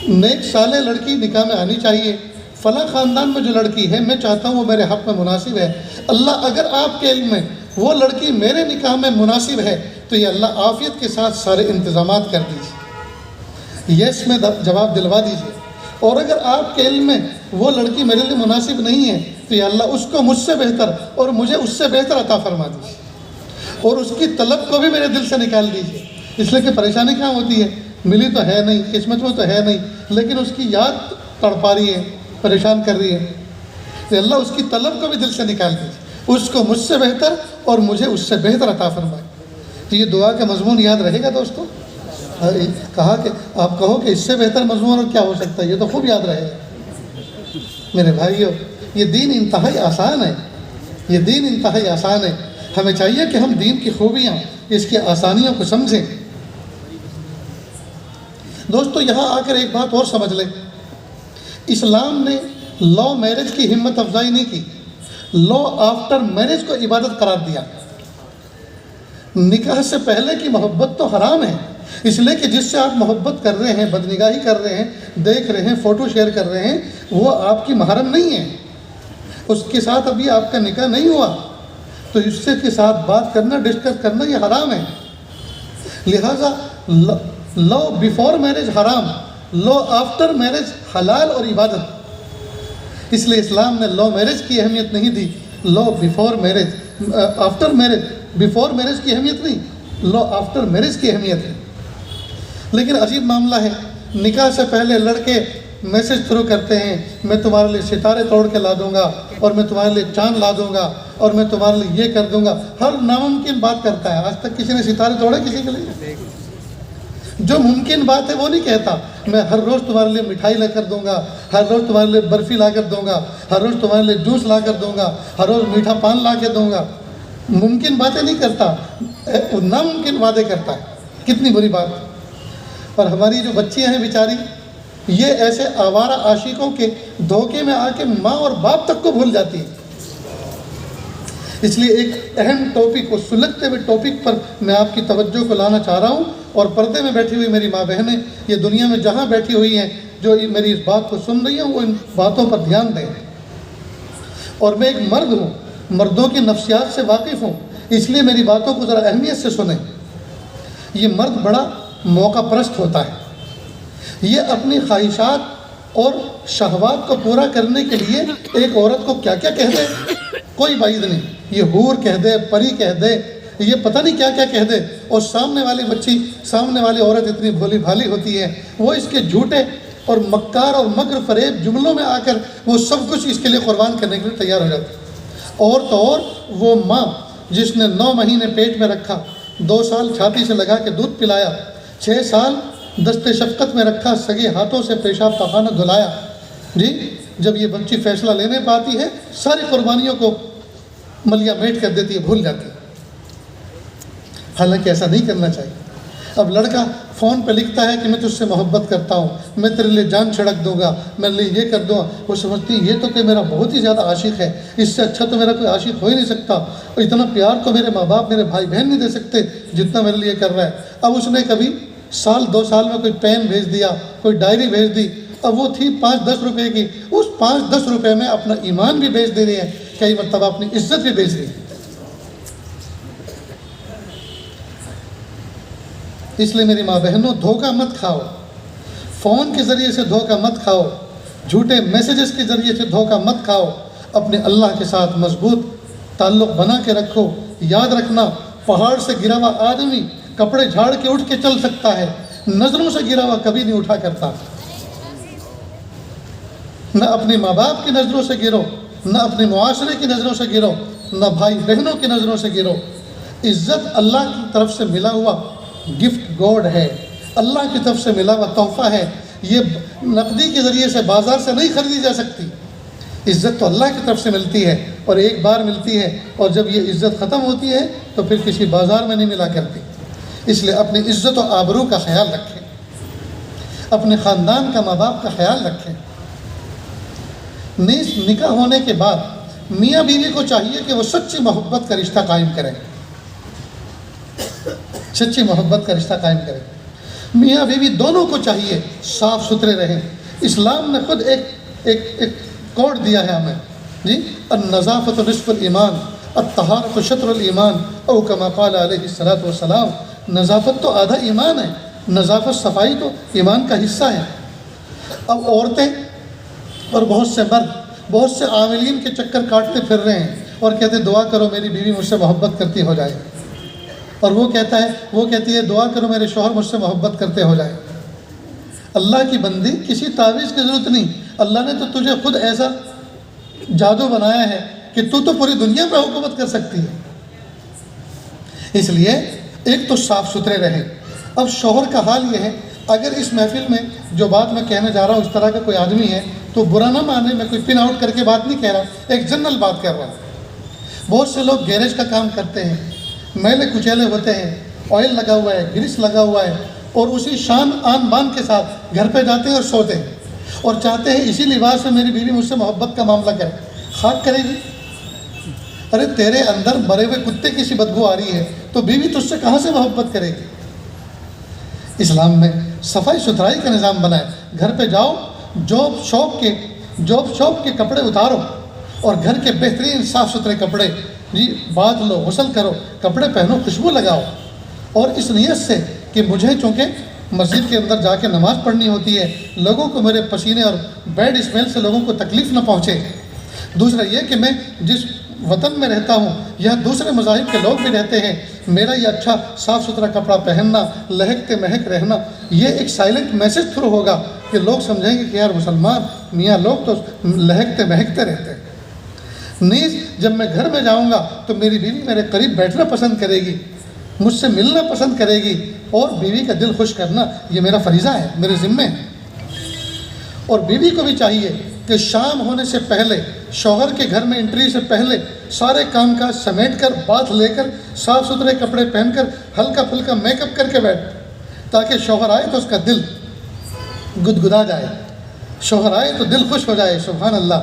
نیک صالح لڑکی نکاح میں آنی چاہیے، فلاں خاندان میں جو لڑکی ہے میں چاہتا ہوں وہ میرے حق میں مناسب ہے، اللہ اگر آپ کے علم میں وہ لڑکی میرے نکاح میں مناسب ہے تو یہ اللہ عافیت کے ساتھ سارے انتظامات کر دیجیے، یس میں جواب دلوا دیجیے، اور اگر آپ کے علم میں وہ لڑکی میرے لیے مناسب نہیں ہے تو یا اللہ اس کو مجھ سے بہتر اور مجھے اس سے بہتر عطا فرما دیجیے، اور اس کی طلب کو بھی میرے دل سے نکال دیجیے۔ اس لیے کہ پریشانی کہاں ہوتی ہے، ملی تو ہے نہیں، قسمت میں تو ہے نہیں، لیکن اس کی یاد تڑپا رہی ہے، پریشان کر رہی ہے، تو اللہ اس کی طلب کو بھی دل سے نکال دیجیے، اس کو مجھ سے بہتر اور مجھے اس سے بہتر عطا فرمائے۔ تو یہ دعا کا مضمون یاد رہے گا دوستو؟ کہا کہ آپ کہو کہ اس سے بہتر مضمون اور کیا ہو سکتا ہے، یہ تو خوب یاد رہے گا۔ میرے بھائیو، یہ دین انتہائی آسان ہے، یہ دین انتہائی آسان ہے، ہمیں چاہیے کہ ہم دین کی خوبیاں، اس کی آسانیوں کو سمجھیں۔ دوستو یہاں آ کر ایک بات اور سمجھ لیں، اسلام نے لا میرج کی ہمت افزائی نہیں کی، لا آفٹر میرج کو عبادت قرار دیا۔ نکاح سے پہلے کی محبت تو حرام ہے، اس لیے کہ جس سے آپ محبت کر رہے ہیں، بدنگاہی کر رہے ہیں، دیکھ رہے ہیں، فوٹو شیئر کر رہے ہیں، وہ آپ کی محرم نہیں ہے، اس کے ساتھ ابھی آپ کا نکاح نہیں ہوا، تو اس سے کے ساتھ بات کرنا، ڈسکس کرنا یہ حرام ہے۔ لہٰذا لا بیفور میرج حرام، لا آفٹر میرج حلال اور عبادت۔ اس لیے اسلام نے لا میرج کی اہمیت نہیں دی، لا before marriage, after marriage, before marriage کی اہمیت نہیں، لا آفٹر میرج کی اہمیت ہے۔ لیکن عجیب معاملہ ہے، نکاح سے پہلے لڑکے میسج تھرو کرتے ہیں، میں تمہارے لیے ستارے توڑ کے لا دوں گا، اور میں تمہارے لیے چاند لا دوں گا، اور میں تمہارے لیے یہ کر دوں گا، ہر ناممکن بات کرتا ہے۔ آج تک کسی نے ستارے توڑے کسی کے لیے؟ جو ممکن بات ہے وہ نہیں کہتا، میں ہر روز تمہارے لیے مٹھائی لا کر دوں گا، ہر روز تمہارے لیے برفی لا کر دوں گا، ہر روز تمہارے لیے جوس لا کر دوں گا، ہر روز میٹھا پان لا کے دوں گا۔ ممکن باتیں نہیں کرتا، ناممکن وعدے کرتا ہے۔ کتنی بری بات۔ اور ہماری جو بچیاں ہیں بیچاری، یہ ایسے آوارہ عاشقوں کے دھوکے میں آ کے ماں اور باپ تک کو بھول جاتی ہے۔ اس لیے ایک اہم ٹاپک، اور سلگتے ہوئے ٹاپک پر میں آپ کی توجہ کو لانا چاہ رہا ہوں، اور پردے میں بیٹھی ہوئی میری ماں بہنیں، یہ دنیا میں جہاں بیٹھی ہوئی ہیں، جو میری اس بات کو سن رہی ہیں وہ ان باتوں پر دھیان دیں۔ اور میں ایک مرد ہوں، مردوں کی نفسیات سے واقف ہوں، اس لیے میری باتوں کو ذرا اہمیت سے سنیں۔ یہ مرد بڑا موقع پرست ہوتا ہے، یہ اپنی خواہشات اور شہوات کو پورا کرنے کے لیے ایک عورت کو کیا کیا کہہ دے کوئی بعید نہیں، یہ حور کہہ دے، پری کہہ دے، یہ پتہ نہیں کیا کیا کہہ دے، اور سامنے والی بچی، سامنے والی عورت اتنی بھولی بھالی ہوتی ہے، وہ اس کے جھوٹے اور مکار اور مکر فریب جملوں میں آ کر وہ سب کچھ اس کے لیے قربان کرنے کے لیے تیار ہو جاتی ہے۔ اور تو اور وہ ماں جس نے 9 مہینے پیٹ میں رکھا، 2 سال چھاتی سے لگا کے دودھ پلایا، 6 سال دست شفقت میں رکھا، سگے ہاتھوں سے پیشاب پخانہ دھلایا، جی جب یہ بچی فیصلہ لینے پاتی ہے ساری قربانیوں کو ملیا میٹ کر دیتی ہے، بھول جاتی ہے۔ حالانکہ ایسا نہیں کرنا چاہیے۔ اب لڑکا فون پہ لکھتا ہے کہ میں تجھ سے محبت کرتا ہوں، میں تیرے لیے جان چھڑک دوں گا، میں لیے یہ کر دوں گا، وہ سمجھتی ہے یہ تو کہ میرا بہت ہی زیادہ عاشق ہے، اس سے اچھا تو میرا کوئی عاشق ہو ہی نہیں سکتا، اور اتنا پیار تو میرے ماں باپ، میرے بھائی بہن نہیں دے سکتے جتنا میرے لیے کر رہا ہے۔ اب اس نے کبھی سال 2 سال میں کوئی پین بھیج دیا، کوئی ڈائری بھیج دی، اب وہ تھی 5-10 روپے کی، اس 5-10 روپے میں اپنا ایمان بھی بیچ دے رہی ہے، کئی مرتبہ اپنی عزت بھی بیچ رہی ہے۔ اس لیے میری ماں بہنوں دھوکہ مت کھاؤ، فون کے ذریعے سے دھوکہ مت کھاؤ، جھوٹے میسیجز کے ذریعے سے دھوکہ مت کھاؤ، اپنے اللہ کے ساتھ مضبوط تعلق بنا کے رکھو۔ یاد رکھنا پہاڑ سے گرا ہوا آدمی کپڑے جھاڑ کے اٹھ کے چل سکتا ہے، نظروں سے گرا ہوا کبھی نہیں اٹھا کرتا۔ نہ اپنے ماں باپ کی نظروں سے گرو، نہ اپنے معاشرے کی نظروں سے گرو، نہ بھائی بہنوں کی نظروں سے گرو۔ عزت اللہ کی طرف سے ملا ہوا گفٹ گاڈ ہے، اللہ کی طرف سے ملا ہوا تحفہ ہے، یہ نقدی کے ذریعے سے بازار سے نہیں خریدی جا سکتی۔ عزت تو اللہ کی طرف سے ملتی ہے اور ایک بار ملتی ہے، اور جب یہ عزت ختم ہوتی ہے تو پھر کسی بازار میں نہیں ملا کرتی۔ اس لیے اپنی عزت و آبرو کا خیال رکھیں، اپنے خاندان کا، ماں باپ کا خیال رکھیں۔ نیز نکاح ہونے کے بعد میاں بیوی کو چاہیے کہ وہ سچی محبت کا رشتہ قائم کریں، سچی محبت کا رشتہ قائم کریں۔ میاں بیوی دونوں کو چاہیے صاف ستھرے رہیں۔ اسلام نے خود ایک کوڈ دیا ہے ہمیں، جی النظافۃ نصف الایمان، الطہارۃ شطر الایمان، او کما قال علیہ الصلوۃ والسلام۔ نظافت تو آدھا ایمان ہے، نظافت صفائی تو ایمان کا حصہ ہے۔ اب عورتیں اور بہت سے مرد بہت سے عاملین کے چکر کاٹتے پھر رہے ہیں اور کہتے ہیں دعا کرو میری بیوی مجھ سے محبت کرتی ہو جائے، اور وہ کہتی ہے دعا کرو میرے شوہر مجھ سے محبت کرتے ہو جائے۔ اللہ کی بندی، کسی تعویذ کی ضرورت نہیں، اللہ نے تو تجھے خود ایسا جادو بنایا ہے کہ تو پوری دنیا پر حکومت کر سکتی ہے۔ اس لیے ایک تو صاف ستھرے رہیں۔ اب شوہر کا حال یہ ہے، اگر اس محفل میں جو بات میں کہنے جا رہا ہوں اس طرح کا کوئی آدمی ہے تو برا نہ مانے، میں کوئی پن آؤٹ کر کے بات نہیں کہہ رہا، ایک جنرل بات کر رہا ہوں۔ بہت سے لوگ گیریج کا کام کرتے ہیں، میلے کچیلے ہوتے ہیں، آئل لگا ہوا ہے، گریس لگا ہوا ہے، اور اسی شان آن بان کے ساتھ گھر پہ جاتے ہیں اور سوتے ہیں، اور چاہتے ہیں اسی لباس میں میری بیوی مجھ سے محبت کا معاملہ کرے۔ خاک کرے گی؟ ارے تیرے اندر مرے ہوئے کتے کی سی بدبو آ رہی ہے تو بیوی تجھ سے کہاں سے محبت کرے گی؟ اسلام میں صفائی ستھرائی کا نظام بنائے۔ گھر پہ جاؤ، جاب شاپ کے کپڑے اتارو اور گھر کے بہترین صاف ستھرے کپڑے جی بات لو، غسل کرو، کپڑے پہنو، خوشبو لگاؤ، اور اس نیت سے کہ مجھے چونکہ مسجد کے اندر جا کے نماز پڑھنی ہوتی ہے، لوگوں کو میرے پسینے اور بیڈ اسمیل سے لوگوں کو تکلیف نہ پہنچے۔ دوسرا یہ کہ میں جس وطن میں رہتا ہوں یہاں دوسرے مذاہب کے لوگ بھی رہتے ہیں، میرا یہ اچھا صاف ستھرا کپڑا پہننا، لہکتے مہک رہنا، یہ ایک سائلنٹ میسج تھرو ہوگا کہ لوگ سمجھیں گے کہ یار مسلمان میاں لوگ تو لہکتے مہکتے رہتے ہیں۔ نیز جب میں گھر میں جاؤں گا تو میری بیوی میرے قریب بیٹھنا پسند کرے گی، مجھ سے ملنا پسند کرے گی، اور بیوی کا دل خوش کرنا یہ میرا فریضہ ہے، میرے ذمے ہے۔ اور بیوی کو بھی چاہیے کہ شام ہونے سے پہلے، شوہر کے گھر میں انٹری سے پہلے سارے کام کاج سمیٹ کر، باتھ لے کر، صاف ستھرے کپڑے پہن کر، ہلکا پھلکا میک اپ کر کے بیٹھ، تاکہ شوہر آئے تو اس کا دل گدگدا جائے، شوہر آئے تو دل خوش ہو جائے۔ سبحان اللہ،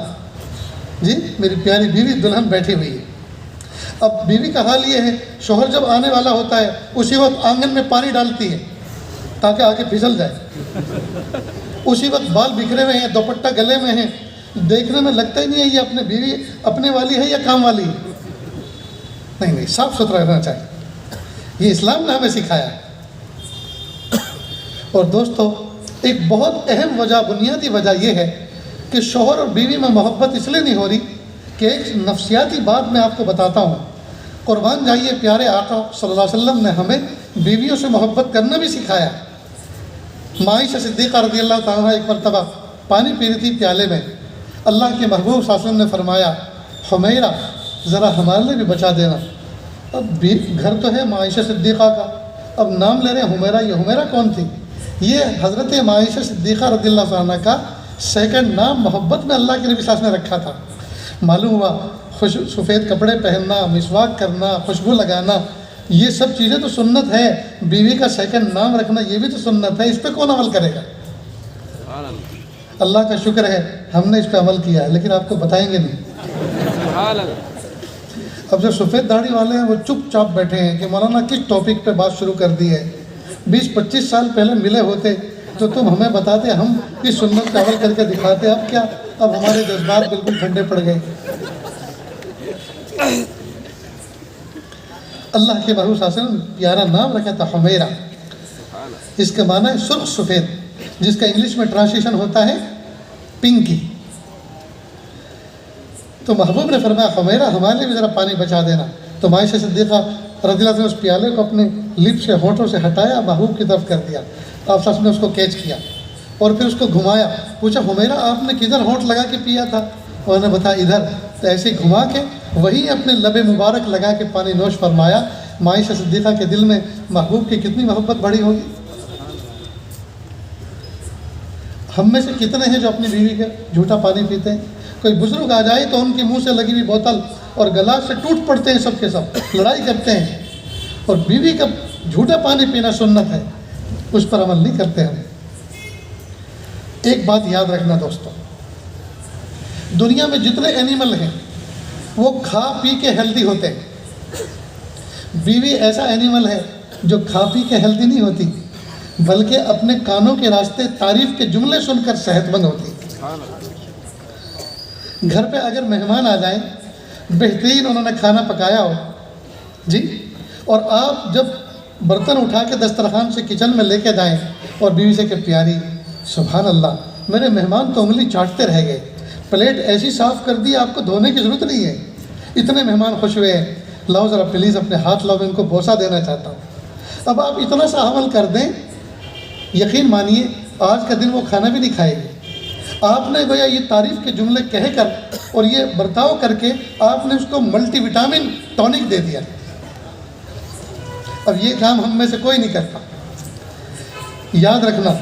جی میری پیاری بیوی دلہن بیٹھی ہوئی ہے۔ اب بیوی کا حال یہ ہے، شوہر جب آنے والا ہوتا ہے اسی وقت آنگن میں پانی ڈالتی ہے تاکہ آگے پھسل جائے، اسی وقت بال بکھرے ہوئے ہیں، دوپٹہ گلے میں ہیں، دیکھنے میں لگتا ہی نہیں ہے یہ اپنے بیوی اپنے والی ہے یا کام والی ہے. نہیں، صاف ستھرا رہنا چاہیے. یہ اسلام نے ہمیں سکھایا ہے. اور دوستو، ایک بہت اہم وجہ، بنیادی وجہ یہ ہے کہ شوہر اور بیوی میں محبت اس لیے نہیں ہو رہی کہ ایک نفسیاتی بات میں آپ کو بتاتا ہوں. قربان جائیے، پیارے آقا صلی اللہ علیہ وسلم نے ہمیں بیویوں سے محبت کرنا بھی سکھایا. عائشہ صدیقہ رضی اللہ تعالیٰ ایک مرتبہ پانی پی رہی تھی پیالے میں. اللہ کے محبوب صلی اللہ علیہ وسلم نے فرمایا، حمیرہ ذرا ہمارے لیے بھی بچا دینا. اب گھر تو ہے عائشہ صدیقہ کا، اب نام لے رہے ہیں حمیرہ. یہ حمیرہ کون تھی؟ یہ حضرت عائشہ صدیقہ رضی اللہ عنہا کا سیکنڈ نام محبت میں اللہ کے نبی صلی اللہ علیہ وسلم نے رکھا تھا. معلوم ہوا سفید کپڑے پہننا، مسواک کرنا، خوشبو لگانا، یہ سب چیزیں تو سنت ہے. بیوی کا سیکنڈ نام رکھنا یہ بھی تو سنت ہے. اس پہ کون عمل کرے گا؟ اللہ کا شکر ہے ہم نے اس پہ عمل کیا ہے، لیکن آپ کو بتائیں گے نہیں. اب جو سفید داڑھی والے ہیں وہ چپ چاپ بیٹھے ہیں کہ مولانا کس ٹاپک پہ بات شروع کر دی ہے. 20-25 سال پہلے ملے ہوتے تو تم ہمیں بتاتے، ہم اس سنت کا عمل کر کے دکھاتے. اب کیا، اب ہمارے جذبات بالکل ٹھنڈے پڑ گئے. اللہ کے محبوب صلی اللہ علیہ وسلم پیارا نام رکھا تھا حمیرہ. اس کا معنی ہے سرخ سفید، جس کا انگلش میں ٹرانسلیشن ہوتا ہے پنکی. تو محبوب نے فرمایا، حمیرہ ہمارے لیے بھی ذرا پانی بچا دینا. تو عائشہ صدیقہ رضی اللہ عنہ نے اس پیالے کو اپنے لپ سے، ہونٹوں سے ہٹایا، محبوب کی طرف کر دیا. آپ صاحب نے اس کو کیچ کیا اور پھر اس کو گھمایا. پوچھا، حمیرہ آپ نے کدھر ہونٹ لگا کے پیا تھا؟ انہوں نے بتایا ادھر. تو ایسے گھما کے وہی اپنے لب مبارک لگا کے پانی نوش فرمایا. عائشہ صدیقہ کے دل میں محبوب کی کتنی محبت بڑی ہوگی. ہم میں سے کتنے ہیں جو اپنی بیوی کا جھوٹا پانی پیتے ہیں؟ کوئی بزرگ آ جائے تو ان کے منہ سے لگی ہوئی بوتل اور گلاس سے ٹوٹ پڑتے ہیں، سب کے سب لڑائی کرتے ہیں. اور بیوی کا جھوٹا پانی پینا سنت ہے، اس پر عمل نہیں کرتے ہم. ایک بات یاد رکھنا دوستو، دنیا میں جتنے اینیمل ہیں وہ کھا پی کے ہیلدی ہوتے ہیں. بیوی ایسا اینیمل ہے جو کھا پی کے ہیلدی نہیں ہوتی، بلکہ اپنے کانوں کے راستے تعریف کے جملے سن کر صحت مند ہوتی. گھر پہ اگر مہمان آ جائیں، بہترین انہوں نے کھانا پکایا ہو جی، اور آپ جب برتن اٹھا کے دسترخوان سے کچن میں لے کے جائیں اور بیوی سے کہ پیاری سبحان اللہ میرے مہمان تو انگلی چاٹتے رہ گئے، پلیٹ ایسی صاف کر دی آپ کو دھونے کی ضرورت نہیں ہے، اتنے مہمان خوش ہوئے ہیں، لاؤ ذرا پلیز اپنے ہاتھ لاؤ، میں ان کو بوسہ دینا چاہتا ہوں. اب آپ اتنا سا عمل کر دیں، یقین مانیے آج کا دن وہ کھانا بھی نہیں کھائے گی. آپ نے گویا یہ تعریف کے جملے کہہ کر اور یہ برتاؤ کر کے آپ نے اس کو ملٹی وٹامن ٹونک دے دیا. اب یہ کام ہم میں سے کوئی نہیں کرتا. یاد رکھنا،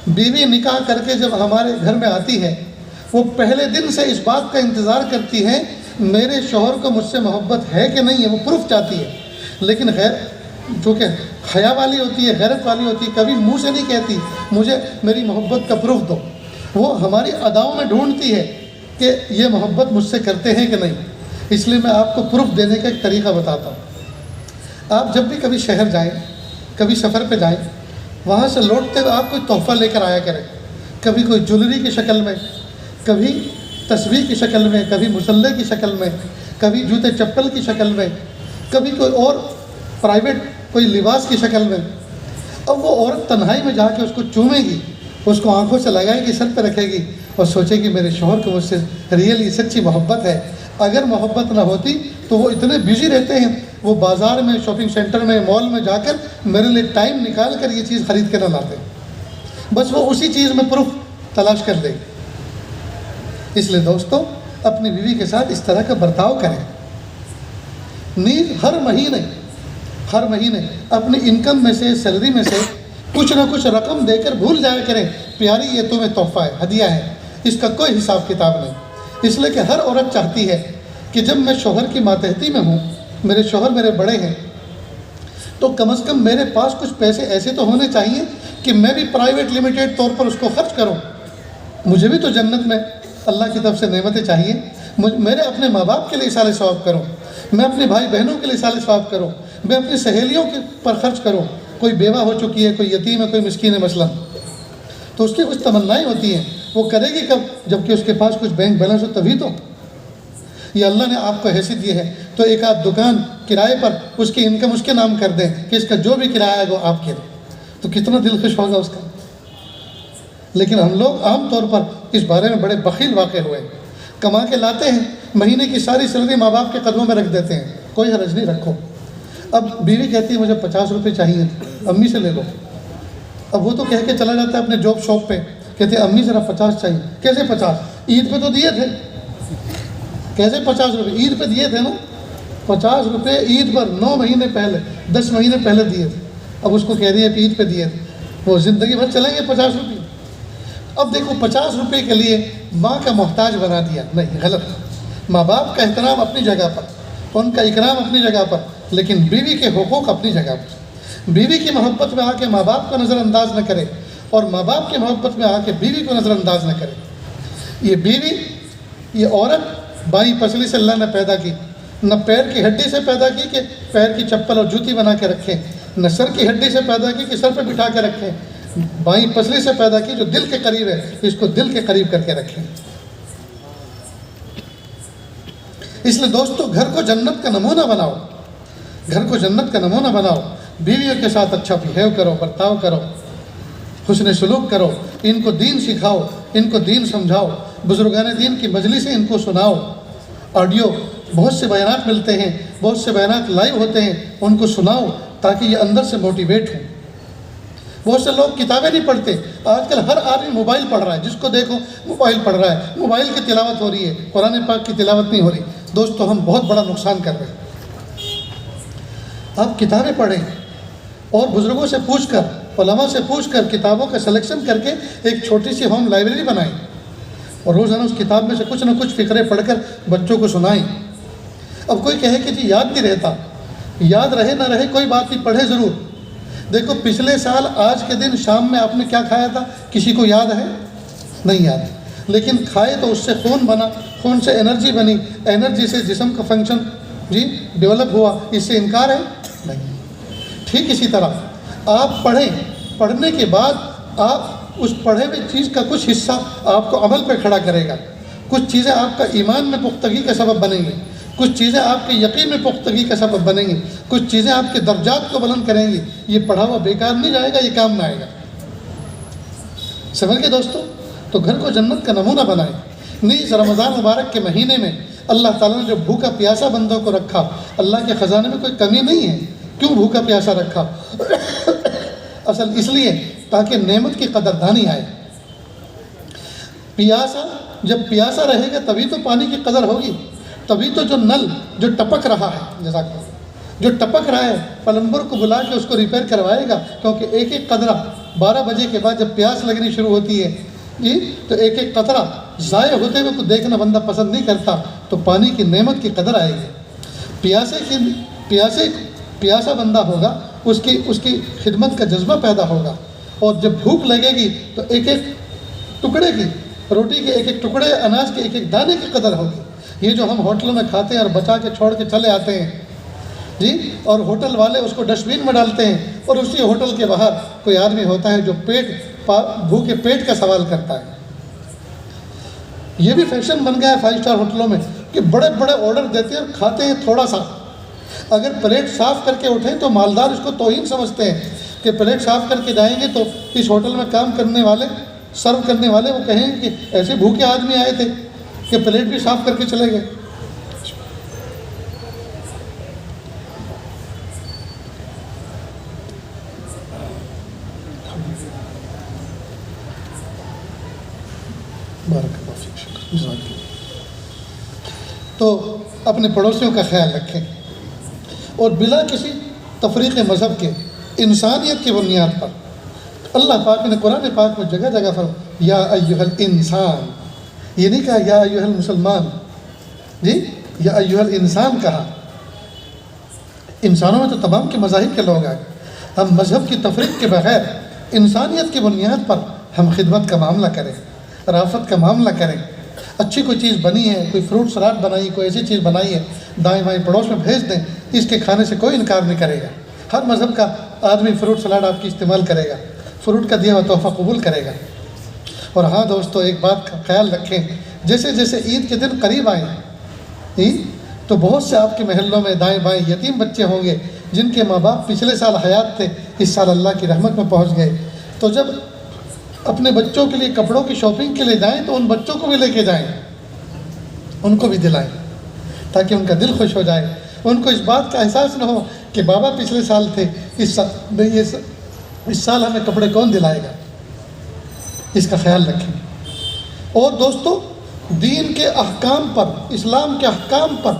بیوی نکاح کر کے جب ہمارے گھر میں آتی ہے، وہ پہلے دن سے اس بات کا انتظار کرتی ہے میرے شوہر کو مجھ سے محبت ہے کہ نہیں ہے، وہ پروف چاہتی ہے. لیکن خیر جو کہ حیا والی ہوتی ہے، غیرت والی ہوتی ہے، کبھی منہ سے نہیں کہتی مجھے میری محبت کا پروف دو. وہ ہماری اداؤں میں ڈھونڈتی ہے کہ یہ محبت مجھ سے کرتے ہیں کہ نہیں. اس لیے میں آپ کو پروف دینے کا ایک طریقہ بتاتا ہوں. آپ جب بھی کبھی شہر جائیں، کبھی سفر پہ جائیں، وہاں سے لوٹتے ہوئے آپ کوئی تحفہ لے کر آیا کریں. کبھی کوئی جویلری کی شکل میں، کبھی تصویر کی شکل میں، کبھی مسلح کی شکل میں، کبھی جوتے چپل کی شکل میں، کبھی کوئی اور پرائیویٹ کوئی لباس کی شکل میں. اب وہ عورت تنہائی میں جا کے اس کو چومے گی، اس کو آنکھوں سے لگائے گی، سر پہ رکھے گی اور سوچے گی میرے شوہر کو مجھ سے ریئلی سچی محبت ہے. اگر محبت نہ ہوتی تو وہ اتنے بیزی رہتے ہیں، وہ بازار میں، شاپنگ سینٹر میں، مال میں جا کر میرے لیے ٹائم نکال کر یہ چیز خرید کے نہ لاتے. بس وہ اسی چیز میں پروف تلاش کر لے. اس لیے دوستو اپنی بیوی کے ساتھ اس طرح کا برتاؤ کریں. نیز ہر مہینے اپنی انکم میں سے، سیلری میں سے کچھ نہ کچھ رقم دے کر بھول جایا کریں پیاری یہ تمہیں تحفہ ہے، ہدیہ ہے، اس کا کوئی حساب کتاب نہیں. اس لیے کہ ہر عورت چاہتی ہے کہ جب میں شوہر کی ماتحتی میں ہوں، میرے شوہر میرے بڑے ہیں، تو کم از کم میرے پاس کچھ پیسے ایسے تو ہونے چاہیے کہ میں بھی پرائیویٹ لمیٹڈ طور پر اس کو خرچ کروں. مجھے بھی تو جنت میں اللہ کی طرف سے نعمتیں چاہیے. میرے اپنے ماں باپ کے لیے اصال ثواب کروں، میں اپنے بھائی بہنوں کے لیے اصال ثواب کروں، میں اپنی سہیلیوں کے پر خرچ کروں. کوئی بیوہ ہو چکی ہے، کوئی یتیم ہے، کوئی مسکین ہے مثلا، تو اس کی کچھ تمنائیں ہوتی ہیں، وہ کرے گی کب؟ جب کہ اس کے پاس کچھ بینک بیلنس ہو تبھی تو۔ یہ اللہ نے آپ کو حیثیت دی ہے تو ایک آدھ دکان کرائے پر اس کی انکم اس کے نام کر دیں کہ اس کا جو بھی کرایہ ہے وہ آپ کے دیں، تو کتنا دل خوش ہوگا اس کا۔ لیکن ہم لوگ عام طور پر اس بارے میں بڑے بخیل واقع ہوئے، کما کے لاتے ہیں، مہینے کی ساری سیلری ماں باپ کے قدموں میں رکھ دیتے ہیں، کوئی حرج نہیں رکھو۔ اب بیوی کہتی ہے مجھے 50 روپے چاہیے، امی سے لے لو۔ اب وہ تو کہہ کے چلا جاتا ہے اپنے جاب شاپ پہ، کہتے ہیں امی ذرا 50 چاہیے۔ کیسے 50؟ عید پہ تو دیے تھے۔ کیسے 50 روپے؟ عید پہ دیے تھے نا 50 روپے، عید پر 9 مہینے پہلے 10 مہینے پہلے دیے تھے۔ اب اس کو کہہ رہی ہے کہ عید پہ دیے تھے، وہ زندگی بھر چلیں گے 50 روپے۔ اب دیکھو 50 روپے کے لیے ماں کا محتاج بنا دیا، نہیں، غلط۔ ماں باپ کا احترام اپنی جگہ پر، ان کا اکرام اپنی جگہ پر، لیکن بیوی کے حقوق اپنی جگہ پر۔ بیوی کی محبت میں آ کے ماں باپ کو نظر انداز نہ کرے، اور ماں باپ کی محبت میں آ کے بیوی کو نظر انداز نہ کرے۔ یہ بیوی، یہ عورت بائیں پسلی سے اللہ نے پیدا کی، نہ پیر کی ہڈی سے پیدا کی کہ پیر کی چپل اور جوتی بنا کے رکھیں، نہ سر کی ہڈی سے پیدا کی کہ سر پہ بٹھا کے رکھیں، بائیں پسلی سے پیدا کی جو دل کے قریب ہے، اس کو دل کے قریب کر کے رکھیں۔ اس لیے دوستو، گھر کو جنت کا نمونہ بناؤ، گھر کو جنت کا نمونہ بناؤ۔ بیویوں کے ساتھ اچھا بہیو کرو، برتاؤ کرو، حسن سلوک کرو، ان کو دین سکھاؤ، ان کو دین سمجھاؤ، بزرگان دین کی مجلسیں ان کو سناؤ۔ آڈیو بہت سے بیانات ملتے ہیں، بہت سے بیانات لائیو ہوتے ہیں، ان کو سناؤ تاکہ یہ اندر سے موٹیویٹ ہوں۔ بہت سے لوگ کتابیں نہیں پڑھتے، آج کل ہر آدمی موبائل پڑھ رہا ہے، جس کو دیکھو موبائل پڑھ رہا ہے، موبائل کی تلاوت ہو رہی ہے، قرآن پاک کی تلاوت نہیں ہو رہی۔ دوستو، ہم بہت بڑا نقصان کر رہے ہیں۔ آپ کتابیں پڑھیں اور بزرگوں سے پوچھ کر، علماء سے پوچھ کر، کتابوں کا سلیکشن کر کے ایک چھوٹی سی ہوم لائبریری بنائیں، اور روزانہ اس کتاب میں سے کچھ نہ کچھ فقرے پڑھ کر بچوں کو سنائیں۔ اب کوئی کہے کہ جی یاد نہیں رہتا، یاد رہے نہ رہے کوئی بات نہیں، پڑھے ضرور۔ دیکھو پچھلے سال آج کے دن شام میں آپ نے کیا کھایا تھا، کسی کو یاد ہے؟ نہیں یاد، لیکن کھائے تو اس سے خون بنا، خون سے انرجی بنی، انرجی سے جسم کا فنکشن ڈیولپ ہوا، اس سے انکار ہے؟ نہیں۔ ٹھیک اسی طرح آپ پڑھیں، پڑھنے کے بعد آپ اس پڑھے ہوئے چیز کا کچھ حصہ آپ کو عمل پہ کھڑا کرے گا، کچھ چیزیں آپ کا ایمان میں پختگی کا سبب بنیں گی، کچھ چیزیں آپ کے یقین میں پختگی کا سبب بنیں گی، کچھ چیزیں آپ کے درجات کو بلند کریں گی۔ یہ پڑھا ہوا بیکار نہیں جائے گا، یہ کام نہ آئے گا۔ سمجھ گئے دوستو؟ تو گھر کو جنت کا نمونہ بنائیں۔ نیز رمضان مبارک کے مہینے میں اللہ تعالیٰ نے جو بھوکا پیاسا بندوں کو رکھا، اللہ کے خزانے میں کوئی کمی نہیں ہے۔ کیوں بھوکا پیاسا رکھا؟ اصل اس لیے تاکہ نعمت کی قدردانی آئے۔ پیاسا، جب پیاسا رہے گا تبھی تو پانی کی قدر ہوگی، تبھی تو جو نل جو ٹپک رہا ہے، جزاک اللہ، جو ٹپک رہا ہے، پلمبر کو بلا کے اس کو ریپیئر کروائے گا، کیونکہ ایک ایک قطرہ 12 بجے کے بعد جب پیاس لگنی شروع ہوتی ہے تو ایک ایک قطرہ ضائع ہوتے ہوئے کو دیکھنا بندہ پسند نہیں کرتا، تو پانی کی نعمت کی قدر آئے گی۔ پیاسا بندہ ہوگا، اس کی خدمت کا جذبہ پیدا ہوگا، اور جب بھوک لگے گی تو ایک ایک ٹکڑے کی روٹی کے، ایک ایک ٹکڑے اناج کے، ایک ایک دانے کی قدر ہوگی۔ یہ جو ہم ہوٹلوں میں کھاتے ہیں اور بچا کے چھوڑ کے چلے آتے ہیں اور ہوٹل والے اس کو ڈسٹ بین میں ڈالتے ہیں، اور اسی ہوٹل کے باہر کوئی آدمی ہوتا ہے جو بھوکے پیٹ کا سوال کرتا ہے۔ یہ بھی فیشن بن گیا ہے 5 اسٹار ہوٹلوں میں کہ بڑے بڑے آرڈر دیتے ہیں اور کھاتے ہیں تھوڑا سا۔ اگر پلیٹ صاف کر کے اٹھیں تو مالدار اس کو توہین سمجھتے ہیں کہ پلیٹ صاف کر کے جائیں گے تو اس ہوٹل میں کام کرنے والے، سرو کرنے والے، وہ کہیں گے کہ ایسے بھوکے آدمی آئے تھے کہ پلیٹ بھی صاف کر کے چلے گئے۔ تو اپنے پڑوسیوں کا خیال رکھیں، اور بلا کسی تفریق مذہب کے، انسانیت کی بنیاد پر اللہ پاک نے قرآن پاک میں جگہ جگہ فرمایا یا ایھا الانسان، یہ نہیں کہا یا ایھا المسلمان، یا ایھا الانسان کہا۔ انسانوں میں تو تمام کے مذاہب کے لوگ آئے، ہم مذہب کی تفریق کے بغیر انسانیت کی بنیاد پر ہم خدمت کا معاملہ کریں، رافت کا معاملہ کریں۔ اچھی کوئی چیز بنی ہے، کوئی فروٹ سلاڈ بنائی، کوئی ایسی چیز بنائی ہے، دائیں بائیں پڑوس میں بھیج دیں، اس کے کھانے سے کوئی انکار نہیں کرے گا۔ ہر مذہب کا آدمی فروٹ سلاڈ آپ کی استعمال کرے گا، فروٹ کا دیا ہوا تحفہ قبول کرے گا۔ اور ہاں دوستو، ایک بات کا خیال رکھیں، جیسے جیسے عید کے دن قریب آئیں عید، تو بہت سے آپ کے محلوں میں دائیں بائیں یتیم بچے ہوں گے جن کے ماں باپ پچھلے سال حیات تھے، اس سال اللہ کی رحمت میں پہنچ گئے۔ تو جب اپنے بچوں کے لیے کپڑوں کی شاپنگ کے لیے جائیں تو ان بچوں کو بھی لے کے جائیں، ان کو بھی دلائیں تاکہ ان کا دل خوش ہو جائے، ان کو اس بات کا احساس نہ ہو کہ بابا پچھلے سال تھے، اس سال ہمیں کپڑے کون دلائے گا۔ اس کا خیال رکھیں۔ اور دوستو، دین کے احکام پر، اسلام کے احکام پر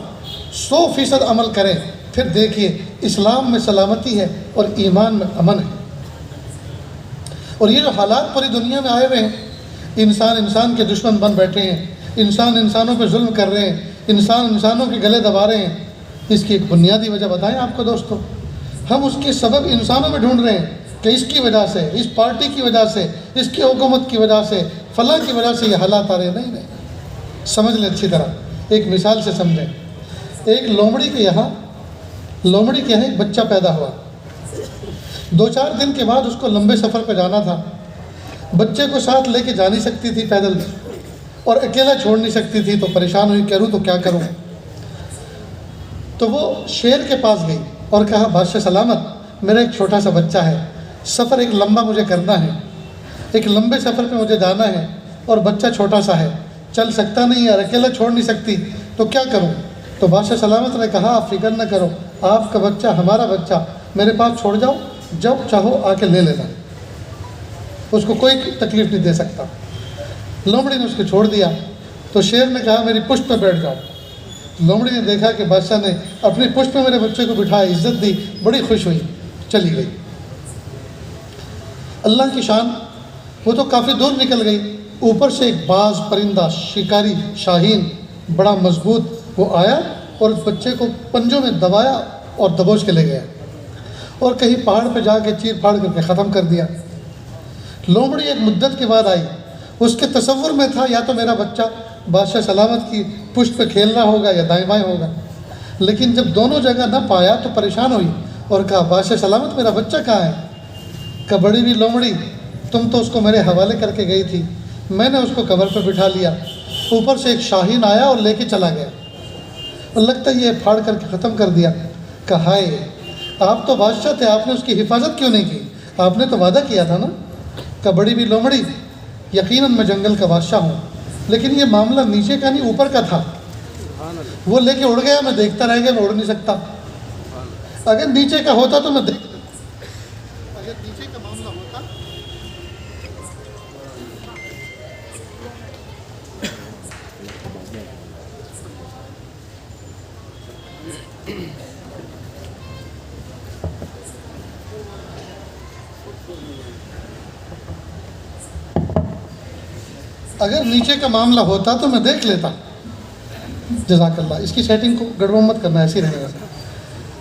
100% عمل کریں، پھر دیکھیے اسلام میں سلامتی ہے اور ایمان میں امن ہے۔ اور یہ جو حالات پوری دنیا میں آئے ہوئے ہیں، انسان انسان کے دشمن بن بیٹھے ہیں، انسان انسانوں پہ ظلم کر رہے ہیں، انسان انسانوں کے گلے دبا رہے ہیں، اس کی ایک بنیادی وجہ بتائیں آپ کو دوستو، ہم اس کے سبب انسانوں میں ڈھونڈ رہے ہیں کہ اس کی وجہ سے، اس پارٹی کی وجہ سے، اس کی حکومت کی وجہ سے، فلاں کی وجہ سے یہ حالات آ رہے ہیں۔ نہیں، سمجھ لیں اچھی طرح، ایک مثال سے سمجھیں۔ ایک لومڑی کے یہاں ایک بچہ پیدا ہوا، 2-4 دن کے بعد اس کو لمبے سفر پہ جانا تھا، بچے کو ساتھ لے کے جا نہیں سکتی تھی پیدل، اور اکیلا چھوڑ نہیں سکتی تھی، تو پریشان ہوئی کروں تو کیا کروں۔ تو وہ شیر کے پاس گئی اور کہا بادشاہ سلامت، میرا ایک چھوٹا سا بچہ ہے، سفر ایک لمبا مجھے کرنا ہے، ایک لمبے سفر پہ مجھے جانا ہے، اور بچہ چھوٹا سا ہے، چل سکتا نہیں ہے اور اکیلا چھوڑ نہیں سکتی، تو کیا کروں۔ تو بادشاہ سلامت نے کہا آپ فکر نہ کرو، آپ کا بچہ ہمارا بچہ، میرے پاس چھوڑ جاؤ، جب چاہو آ کے لے لینا، اس کو کوئی تکلیف نہیں دے سکتا۔ لومڑی نے اس کو چھوڑ دیا، تو شیر نے کہا میری پشت پہ بیٹھ جاؤ۔ لومڑی نے دیکھا کہ بادشاہ نے اپنی پشت پہ میرے بچے کو بٹھایا، عزت دی، بڑی خوش ہوئی، چلی گئی۔ اللہ کی شان، وہ تو کافی دور نکل گئی، اوپر سے ایک باز پرندہ، شکاری، شاہین، بڑا مضبوط، وہ آیا اور اس بچے کو پنجوں میں دبایا اور دبوچ کے لے گیا، اور کہیں پہاڑ پہ جا کے چیر پھاڑ کر کے ختم کر دیا۔ لومڑی ایک مدت کے بعد آئی، اس کے تصور میں تھا یا تو میرا بچہ بادشاہ سلامت کی پشت پہ کھیل رہا ہوگا یا دائیں بائیں ہوگا، لیکن جب دونوں جگہ نہ پایا تو پریشان ہوئی اور کہا بادشاہ سلامت میرا بچہ کہاں ہے۔ کہا بڑی بھی لومڑی، تم تو اس کو میرے حوالے کر کے گئی تھی، میں نے اس کو قبر پہ بٹھا لیا، اوپر سے ایک شاہین آیا اور لے کے چلا گیا، اور لگتا ہے یہ پھاڑ کر کے ختم کر دیا۔ کہا ہائے، آپ تو بادشاہ تھے، آپ نے اس کی حفاظت کیوں نہیں کی، آپ نے تو وعدہ کیا تھا نا۔ کہا بڑی بھی لومڑی، یقیناً میں جنگل کا بادشاہ ہوں، لیکن یہ معاملہ نیچے کا نہیں اوپر کا تھا، وہ لے کے اڑ گیا، میں دیکھتا رہ گیا، میں اڑ نہیں سکتا۔ اگر نیچے کا ہوتا تو میں اگر نیچے کا معاملہ ہوتا اگر نیچے کا معاملہ ہوتا تو میں دیکھ لیتا۔ جزاک اللہ، اس کی سیٹنگ کو گڑبڑ مت کرنا، ایسی رہنے گا۔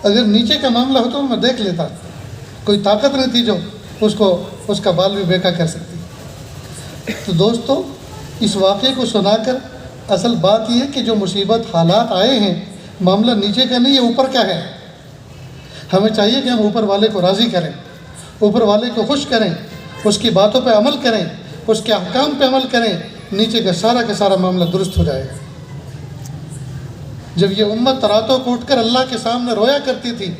اگر نیچے کا معاملہ ہوتا تو میں دیکھ لیتا، کوئی طاقت نہیں تھی جو اس کا بال بھی بیکا کر سکتی۔ تو دوستو، اس واقعے کو سنا کر اصل بات یہ ہے کہ جو مصیبت حالات آئے ہیں، معاملہ نیچے کا نہیں، یہ اوپر کا ہے۔ ہمیں چاہیے کہ ہم اوپر والے کو راضی کریں، اوپر والے کو خوش کریں، اس کی باتوں پہ عمل کریں، اس کے احکام پہ عمل کریں، نیچے کا سارا معاملہ درست ہو جائے گا۔ جب یہ امت راتوں کو اٹھ کر اللہ کے سامنے رویا کرتی تھی،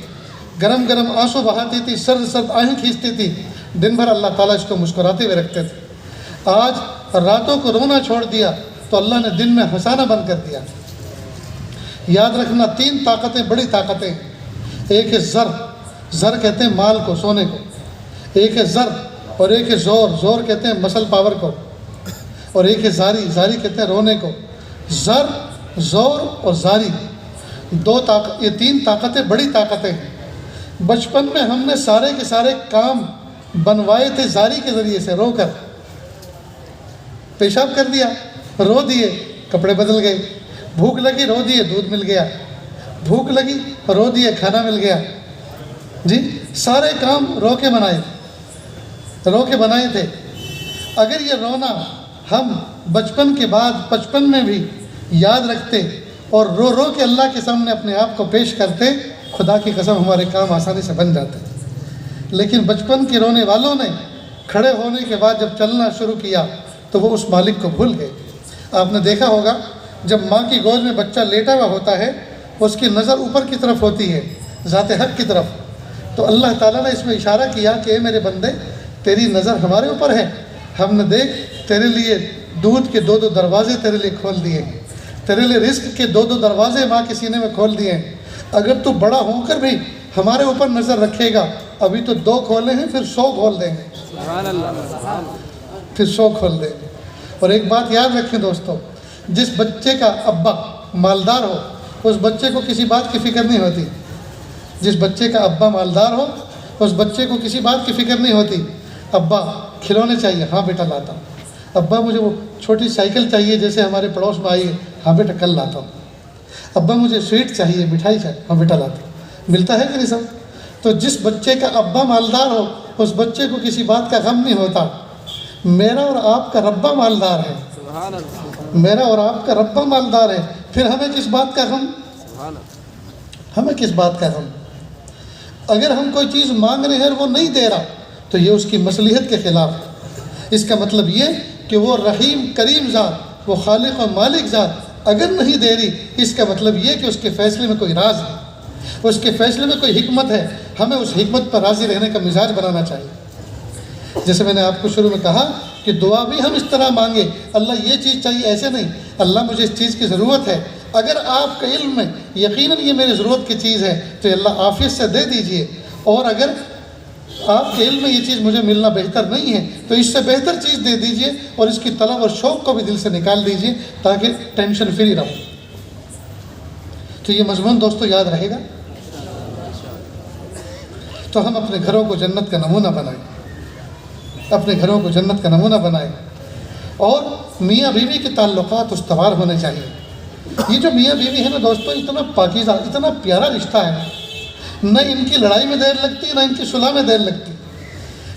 گرم گرم آنسو بہاتی تھی، سرد سرد آہیں کھینچتی تھی، دن بھر اللہ تعالیٰ اس کو مسکراتے ہوئے رکھتے تھے۔ آج راتوں کو رونا چھوڑ دیا تو اللہ نے دن میں ہنسانا بند کر دیا۔ یاد رکھنا، 3 طاقتیں، بڑی طاقتیں، ایک ہے زر کہتے ہیں مال کو، سونے کو، ایک ہے زر، اور ایک ہے زور کہتے ہیں مسل پاور کو، اور ایک ہے زاری کہتے ہیں رونے کو۔ زر، زور اور زاری، یہ 3 طاقتیں بڑی طاقتیں ہیں۔ بچپن میں ہم نے سارے کے سارے کام بنوائے تھے زاری کے ذریعے سے، رو کر پیشاب کر دیا، رو دیے، کپڑے بدل گئے، بھوک لگی، رو دیے، دودھ مل گیا، بھوک لگی، رو دیے، کھانا مل گیا۔ جی، سارے کام رو کے بنائے تھے۔ اگر یہ رونا ہم بچپن میں بھی یاد رکھتے اور رو کے اللہ کے سامنے اپنے آپ کو پیش کرتے، خدا کی قسم ہمارے کام آسانی سے بن جاتے۔ لیکن بچپن کے رونے والوں نے کھڑے ہونے کے بعد جب چلنا شروع کیا تو وہ اس مالک کو بھول گئے۔ آپ نے دیکھا ہوگا جب ماں کی گود میں بچہ لیٹا ہوا ہوتا ہے اس کی نظر اوپر کی طرف ہوتی ہے، ذات حق کی طرف، تو اللہ تعالیٰ نے اس میں اشارہ کیا کہ اے میرے بندے تیری نظر ہمارے اوپر ہے، ہم نے دیکھ تیرے لیے دودھ کے 2 دروازے تیرے لیے کھول دیے ہیں، تیرے لیے رزق کے 2 دروازے ماں کے سینے میں کھول دیے ہیں، اگر تو بڑا ہو کر بھی ہمارے اوپر نظر رکھے گا، ابھی تو 2 کھولے ہیں پھر 100 کھول دیں گے، پھر 100 کھول دیں گے۔ اور ایک بات یاد رکھیں دوستو، جس بچے کا ابا مالدار ہو اس بچے کو کسی بات کی فکر نہیں ہوتی، جس بچے کا ابا مالدار ہو اس بچے کو کسی بات کی فکر نہیں ہوتی۔ ابا کھلونے چاہیے، ہاں بیٹا لاتا ہوں۔ ابا مجھے وہ چھوٹی سائیکل چاہیے جیسے ہمارے پڑوس میں آئی ہے، ہاں بیٹا کل لاتا ہوں۔ ابا مجھے سویٹ چاہیے، مٹھائی چاہیے، ہاں بیٹا لاتا ہوں۔ ملتا ہے کہ نہیں سب؟ تو جس بچے کا ابا مالدار ہو اس بچے کو کسی بات کا غم نہیں ہوتا۔ میرا اور آپ کا ربا مالدار ہے، میرا اور آپ کا ربا مالدار ہے، پھر ہمیں کس بات کا غم؟ ہمیں کس بات کا غم؟ اگر ہم کوئی چیز مانگ رہے ہیں اور وہ نہیں دے رہا تو یہ اس کی مصلحت کے خلاف ہے۔ اس کا مطلب یہ کہ وہ رحیم کریم ذات، وہ خالق و مالک ذات اگر نہیں دے رہی، اس کا مطلب یہ کہ اس کے فیصلے میں کوئی راز ہے، اس کے فیصلے میں کوئی حکمت ہے، ہمیں اس حکمت پر راضی رہنے کا مزاج بنانا چاہیے۔ جیسے میں نے آپ کو شروع میں کہا کہ دعا بھی ہم اس طرح مانگے، اللہ یہ چیز چاہیے، ایسے نہیں اللہ مجھے اس چیز کی ضرورت ہے، اگر آپ کا علم میں یقیناً یہ میری ضرورت کی چیز ہے تو اللہ عافیت سے دے دیجئے، اور اگر آپ کے علم میں یہ چیز مجھے ملنا بہتر نہیں ہے تو اس سے بہتر چیز دے دیجئے، اور اس کی طلب اور شوق کو بھی دل سے نکال دیجئے تاکہ ٹینشن فری رہو۔ تو یہ مضمون دوستو یاد رہے گا، تو ہم اپنے گھروں کو جنت کا نمونہ بنائیں، اپنے گھروں کو جنت کا نمونہ بنائیں، اور میاں بیوی کے تعلقات استوار ہونے چاہیے۔ یہ جو میاں بیوی ہے نا دوستو، اتنا پاکیزہ، اتنا پیارا رشتہ ہے، نہ ان کی لڑائی میں دیر لگتی نہ ان کی صلح میں دیر لگتی،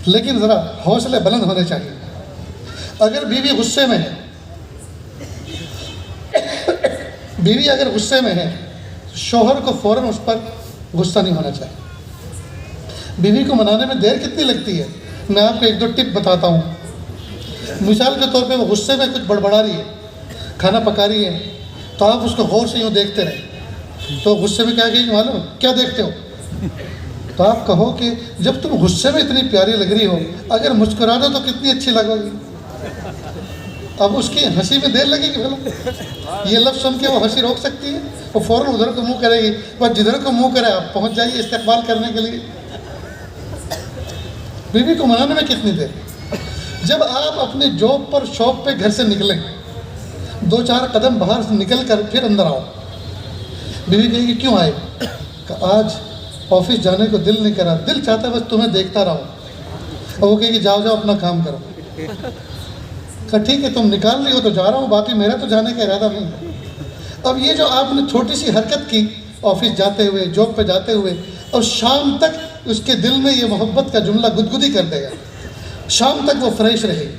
لیکن ذرا حوصلے بلند ہونے چاہیے۔ اگر بیوی غصے میں ہے، بیوی اگر غصے میں ہے، شوہر کو فوراً اس پر غصہ نہیں ہونا چاہیے۔ بیوی کو منانے میں دیر کتنی لگتی ہے؟ میں آپ کو 1-2 ٹپ بتاتا ہوں۔ مثال کے طور پہ وہ غصے میں کچھ بڑبڑا رہی ہے، کھانا پکا رہی ہے، تو آپ اس کو غور سے یوں دیکھتے رہیں، تو غصے میں کیا کہیں گے معلوم؟ کیا دیکھتے ہو؟ تو آپ کہو کہ جب تم غصے میں اتنی پیاری لگ رہی ہو، اگر مسکرا دو تو کتنی اچھی لگو گی۔ اب اس کی ہنسی میں دیر لگے گی بھلا؟ یہ لفظ سن کے وہ ہنسی روک سکتی ہے؟ وہ فوراً ادھر کو منہ کرے گی، بس جدھر کو منہ کرے آپ پہنچ جائیے استقبال کرنے کے لیے۔ بیوی کو منانے میں کتنی دیر؟ جب آپ اپنے جاب پر شاپ پہ گھر سے نکلیں، 2-4 قدم باہر سے نکل کر پھر اندر آؤ، بیوی کہے گی کیوں آئے؟ کہ آج آفس جانے کو دل نہیں کرا، دل چاہتا ہے بس تمہیں دیکھتا رہو، اور وہ کہے گی جاؤ جاؤ اپنا کام کرو۔ کہ ٹھیک ہے تم نکال لی ہو تو جا رہا ہوں، باقی میرا تو جانے کا ارادہ نہیں۔ اب یہ جو آپ نے چھوٹی سی حرکت کی آفس جاتے ہوئے، جاب پہ جاتے ہوئے، اور شام تک اس کے دل میں یہ محبت کا جملہ گدگدی کر دے گا، شام تک وہ فریش رہے گی۔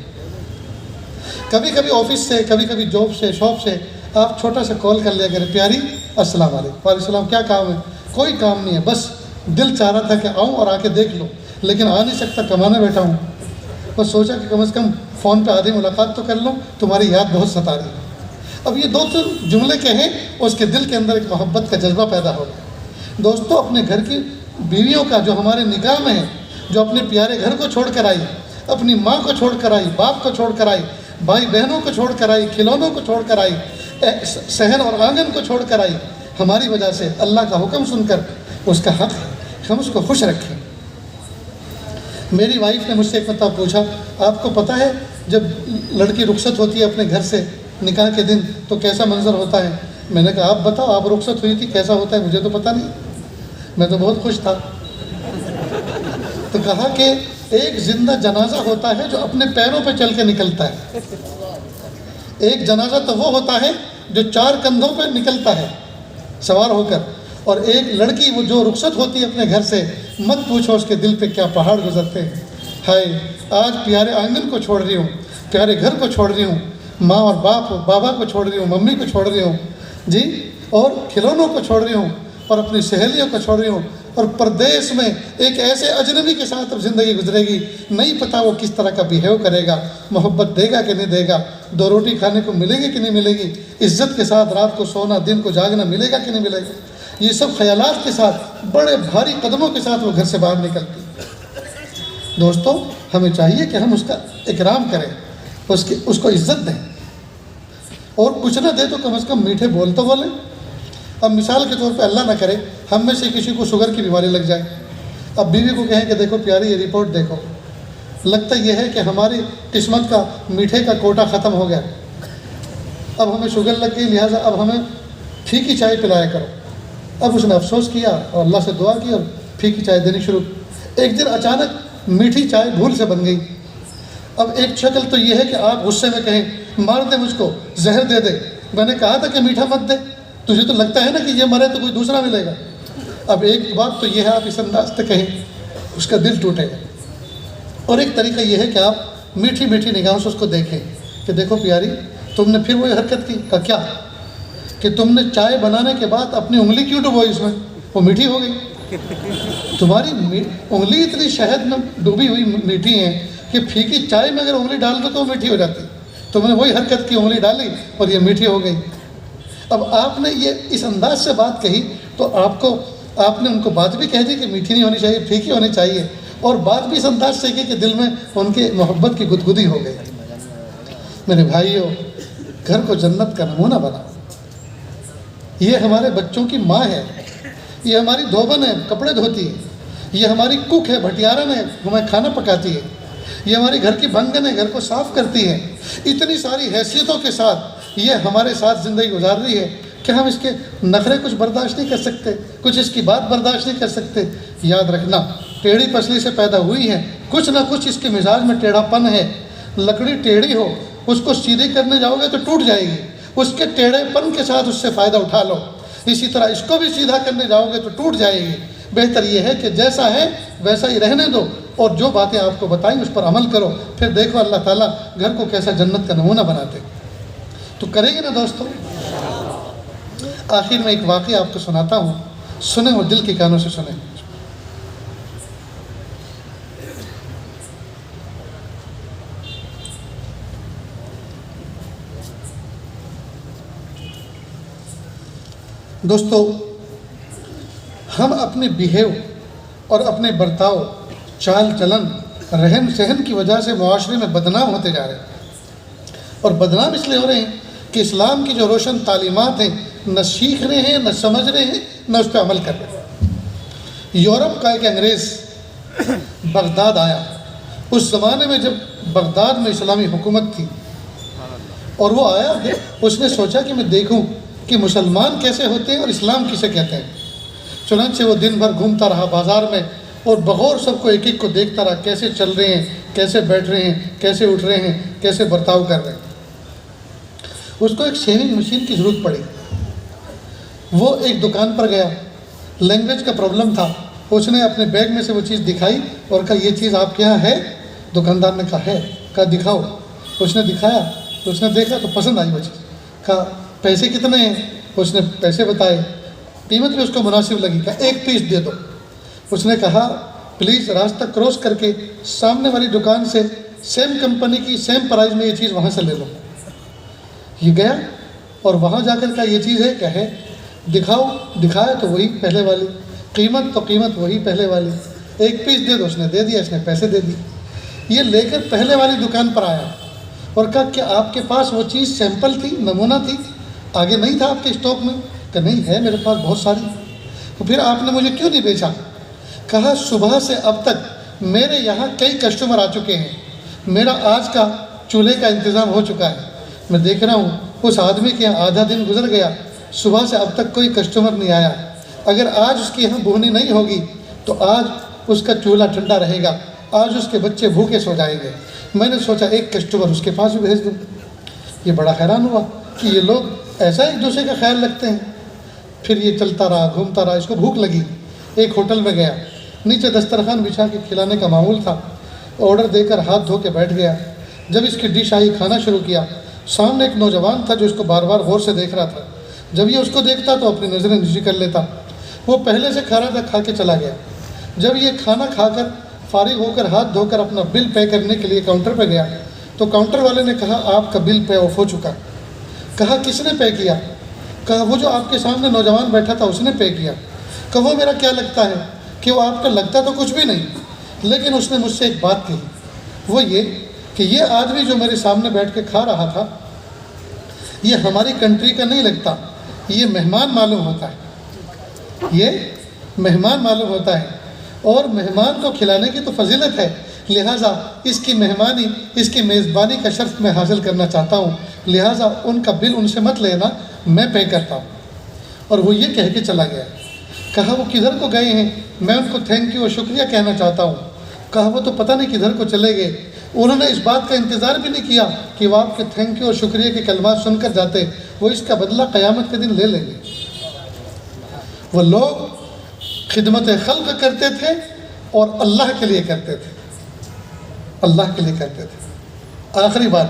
کبھی کبھی آفس سے، کبھی کبھی جاب سے، شاپ سے آپ چھوٹا سا کال کر لیا کریں، پیاری السلام علیکم۔ وعلیکم السلام، کیا کام ہے؟ کوئی کام نہیں ہے، بس دل چاہ رہا تھا کہ آؤں اور آ کے دیکھ لوں، لیکن آ نہیں سکتا، کمانے بیٹھا ہوں، بس سوچا کہ کم از کم فون پہ آدھی ملاقات تو کر لوں، تمہاری یاد بہت ستا رہی ہے۔ اب یہ 2 جملے کہیں اس کے دل کے اندر ایک محبت کا جذبہ پیدا ہو گیا۔ دوستو اپنے گھر کی بیویوں کا جو ہمارے نکاح میں ہے، جو اپنے پیارے گھر کو چھوڑ کر آئی، اپنی ماں کو چھوڑ کر آئی، باپ کو چھوڑ کر آئی، بھائی بہنوں کو چھوڑ کر آئی، کھلونوں کو چھوڑ کر آئی، صحن اور آنگن کو چھوڑ کر آئی، ہماری وجہ سے اللہ کا حکم سن کر اس کا حق ہے ہم اس کو خوش رکھیں۔ میری وائف نے مجھ سے ایک مرتبہ پوچھا، آپ کو پتہ ہے جب لڑکی رخصت ہوتی ہے اپنے گھر سے نکاح کے دن تو کیسا منظر ہوتا ہے؟ میں نے کہا آپ بتاؤ، آپ رخصت ہوئی تھی، کیسا ہوتا ہے؟ مجھے تو پتہ نہیں، میں تو بہت خوش تھا۔ تو کہا کہ ایک زندہ جنازہ ہوتا ہے جو اپنے پیروں پہ چل کے نکلتا ہے، ایک جنازہ تو وہ ہوتا ہے جو 4 کندھوں پہ نکلتا ہے سوار ہو کر، اور ایک لڑکی وہ جو رخصت ہوتی ہے اپنے گھر سے، مت پوچھو اس کے دل پہ کیا پہاڑ گزرتے ہیں۔ ہائے آج پیارے آنگن کو چھوڑ رہی ہوں، پیارے گھر کو چھوڑ رہی ہوں، ماں اور بابا کو چھوڑ رہی ہوں، ممی کو چھوڑ رہی ہوں جی، اور کھلونوں کو چھوڑ رہی ہوں، اور اپنی سہیلیوں کو چھوڑ رہی ہوں، اور پردیس میں ایک ایسے اجنبی کے ساتھ اب زندگی گزرے گی، نہیں پتہ وہ کس طرح کا بیہیو کرے گا، محبت دے گا کہ نہیں دے گا، 2 روٹی کھانے کو ملے گی کہ نہیں ملے گی، عزت کے ساتھ رات کو سونا دن کو جاگنا ملے گا کہ نہیں ملے گا۔ یہ سب خیالات کے ساتھ بڑے بھاری قدموں کے ساتھ وہ گھر سے باہر نکلتی۔ دوستو ہمیں چاہیے کہ ہم اس کا اکرام کریں، اس کو عزت دیں، اور کچھ نہ دے تو کم از کم میٹھے بول تو بولیں۔ اب مثال کے طور پہ اللہ نہ کرے ہم میں سے کسی کو شوگر کی بیماری لگ جائے، اب بیوی کو کہیں کہ دیکھو پیاری یہ رپورٹ دیکھو، لگتا یہ ہے کہ ہماری قسمت کا میٹھے کا کوٹا ختم ہو گیا، اب ہمیں شوگر لگ گئی، لہٰذا اب ہمیں پھیکی چائے پلایا کرو۔ اب اس نے افسوس کیا اور اللہ سے دعا کی اور پھیکی چائے دینی شروع۔ ایک دن اچانک میٹھی چائے بھول سے بن گئی۔ اب ایک شکل تو یہ ہے کہ آپ غصے میں کہیں مار دے مجھ کو، زہر دے دے، میں نے کہا تھا کہ میٹھا مت دے، تجھے تو لگتا ہے نا کہ یہ مرے تو کوئی دوسرا ملے گا۔ اب ایک بات تو یہ ہے آپ اس انداز سے کہیں، اس کا دل ٹوٹے گا۔ اور ایک طریقہ یہ ہے کہ آپ میٹھی میٹھی نگاہوں سے اس کو دیکھیں کہ دیکھو پیاری تم نے پھر وہی حرکت کی، کہا کیا؟ کہ تم نے چائے بنانے کے بعد اپنی انگلی کیوں ڈبوئی اس میں، وہ میٹھی ہو گئی۔ تمہاری انگلی اتنی شہد میں ڈوبی ہوئی میٹھی ہیں کہ پھیکی چائے میں اگر انگلی ڈال دو تو وہ میٹھی ہو جاتی، تم نے وہی حرکت کی، انگلی ڈالی اور یہ میٹھی ہو گئی۔ اب آپ نے یہ اس انداز سے بات کہی تو آپ نے ان کو بات بھی کہہ دی کہ میٹھی نہیں ہونی چاہیے، پھیکی ہونی چاہیے، اور بات بھی اس انداز سے کی کہ دل میں ان کے محبت کی گدگدی ہو گئی۔ میرے بھائیوں، گھر کو جنت کا نمونہ بنا۔ یہ ہمارے بچوں کی ماں ہے، یہ ہماری دھوبن ہے، کپڑے دھوتی ہے، یہ ہماری کک ہے، بھٹیارن ہے، ہمیں کھانا پکاتی ہے، یہ ہماری گھر کی بھنگن ہے، گھر کو صاف کرتی ہے۔ اتنی ساری حیثیتوں کے ساتھ یہ ہمارے ساتھ زندگی گزار رہی ہے کہ ہم اس کے نخرے کچھ برداشت نہیں کر سکتے، کچھ اس کی بات برداشت نہیں کر سکتے۔ یاد رکھنا ٹیڑھی پسلی سے پیدا ہوئی ہے، کچھ نہ کچھ اس کے مزاج میں ٹیڑھا پن ہے۔ لکڑی ٹیڑھی ہو، اس کو سیدھی کرنے جاؤ گے تو ٹوٹ جائے گی، اس کے ٹیڑھے پن کے ساتھ اس سے فائدہ اٹھا لو۔ اسی طرح اس کو بھی سیدھا کرنے جاؤ گے تو ٹوٹ جائے گی۔ بہتر یہ ہے کہ جیسا ہے ویسا ہی رہنے دو، اور جو باتیں آپ کو بتائیں اس پر عمل کرو، پھر دیکھو اللہ تعالیٰ گھر کو کیسا جنت کا نمونہ بناتے۔ تو کریں گے نا دوستو؟ آخر میں ایک واقعہ آپ کو سناتا ہوں، سنیں اور دل کے کانوں سے سنیں۔ دوستو ہم اپنے بیہیو اور اپنے برتاؤ، چال چلن، رہن سہن کی وجہ سے معاشرے میں بدنام ہوتے جا رہے ہیں، اور بدنام اس لیے ہو رہے ہیں کہ اسلام کی جو روشن تعلیمات ہیں نہ سیکھ رہے ہیں، نہ سمجھ رہے ہیں، نہ اس پہ عمل کر رہے ہیں۔ یورپ کا ایک انگریز بغداد آیا، اس زمانے میں جب بغداد میں اسلامی حکومت تھی، اور وہ آیا، اس نے سوچا کہ میں دیکھوں کہ مسلمان کیسے ہوتے ہیں اور اسلام کسے کہتے ہیں۔ چنانچہ وہ دن بھر گھومتا رہا بازار میں، اور بغور سب کو ایک ایک کو دیکھتا رہا، کیسے چل رہے ہیں، کیسے بیٹھ رہے ہیں، کیسے اٹھ رہے ہیں، کیسے برتاؤ کر رہے ہیں۔ اس کو ایک شیونگ مشین کی ضرورت پڑی، وہ ایک دکان پر گیا، لینگویج کا پرابلم تھا، اس نے اپنے بیگ میں سے وہ چیز دکھائی اور کہا یہ چیز آپ کے یہاں ہے؟ دکاندار نے کہا ہے۔ کہا دکھاؤ۔ اس نے دکھایا تو اس نے دیکھا تو پسند آئی وہ چیز۔ کہا پیسے کتنے ہیں؟ اس نے پیسے بتائے، قیمت بھی اس کو مناسب لگی، کہا 1 پیس دے دو۔ اس نے کہا پلیز راستہ کراس کر کے سامنے والی دکان سے سیم کمپنی کی سیم پرائز میں یہ چیز وہاں سے لے لو۔ یہ گیا اور وہاں جا کر کہا یہ چیز ہے کیا ہے؟ دکھاؤ۔ دکھایا تو وہی پہلے والی، قیمت تو قیمت وہی پہلے والی، 1 پیس دے دو۔ اس نے دے دیا، اس نے پیسے دے دی۔ یہ لے کر پہلے والی دکان پر آیا اور کہا کہ آپ کے پاس وہ چیز سیمپل تھی، نمونہ تھی، آگے نہیں تھا آپ کے اسٹاک میں؟ کہ نہیں ہے میرے پاس بہت ساری۔ تو پھر آپ نے مجھے کیوں نہیں بیچا؟ کہا صبح سے اب تک میرے یہاں کئی کسٹمر آ چکے ہیں، میرا آج کا چولہے کا انتظام ہو چکا ہے، میں دیکھ رہا ہوں اس آدمی کے یہاں آدھا دن گزر گیا، صبح سے اب تک کوئی کسٹمر نہیں آیا، اگر آج اس کی یہاں بہنی نہیں ہوگی تو آج اس کا چولہا ٹھنڈا رہے گا، آج اس کے بچے بھوکے سو جائیں گے۔ میں نے سوچا ایک کسٹمر اس کے پاس بھی بھیج دوں۔ یہ بڑا حیران ہوا کہ یہ لوگ ایسا ایک دوسرے کا خیال رکھتے ہیں۔ پھر یہ چلتا رہا، گھومتا رہا، اس کو بھوک لگی، ایک ہوٹل میں گیا، نیچے دسترخوان بچھا کے کھلانے کا معمول تھا، آرڈر دے کر ہاتھ دھو کے بیٹھ گیا۔ جب اس کی ڈش آئی، کھانا شروع کیا، سامنے ایک نوجوان تھا جو اس کو بار بار غور سے دیکھ رہا تھا۔ جب یہ اس کو دیکھتا تو اپنی نظریں نیچی کر لیتا۔ وہ پہلے سے کھا رہا تھا، کھا کے چلا گیا۔ جب یہ کھانا کھا کر فارغ ہو کر ہاتھ دھو کر اپنا بل پے کرنے کے لیے کاؤنٹر پہ گیا تو کاؤنٹر والے نے کہا آپ کا بل پے آف ہو چکا۔ کہا کس نے پے کیا؟ کہا وہ جو آپ کے سامنے نوجوان بیٹھا تھا اس نے پے کیا۔ کہا وہ میرا کیا لگتا ہے کہ وہ آپ کا لگتا تو کچھ بھی نہیں، لیکن اس نے مجھ سے ایک بات کہی، وہ یہ کہ یہ آدمی جو میرے سامنے بیٹھ کے کھا رہا تھا یہ ہماری کنٹری کا نہیں لگتا، یہ مہمان معلوم ہوتا ہے، یہ مہمان معلوم ہوتا ہے، اور مہمان کو کھلانے کی تو فضیلت ہے، لہٰذا اس کی مہمانی، اس کی میزبانی کا شرف میں حاصل کرنا چاہتا ہوں، لہٰذا ان کا بل ان سے مت لینا، میں پے کرتا ہوں۔ اور وہ یہ کہہ کے چلا گیا۔ کہا وہ کدھر کو گئے ہیں؟ میں ان کو تھینک یو اور شکریہ کہنا چاہتا ہوں۔ کہا وہ تو پتہ نہیں کدھر کو چلے گئے، انہوں نے اس بات کا انتظار بھی نہیں کیا کہ وہ آپ کے تھینک یو اور شکریہ کے کلمات سن کر جاتے، وہ اس کا بدلہ قیامت کے دن لے لیں گے۔ وہ لوگ خدمت خلق کرتے تھے اور اللہ کے لیے کرتے تھے، اللہ کے لیے کرتے تھے۔ آخری بات،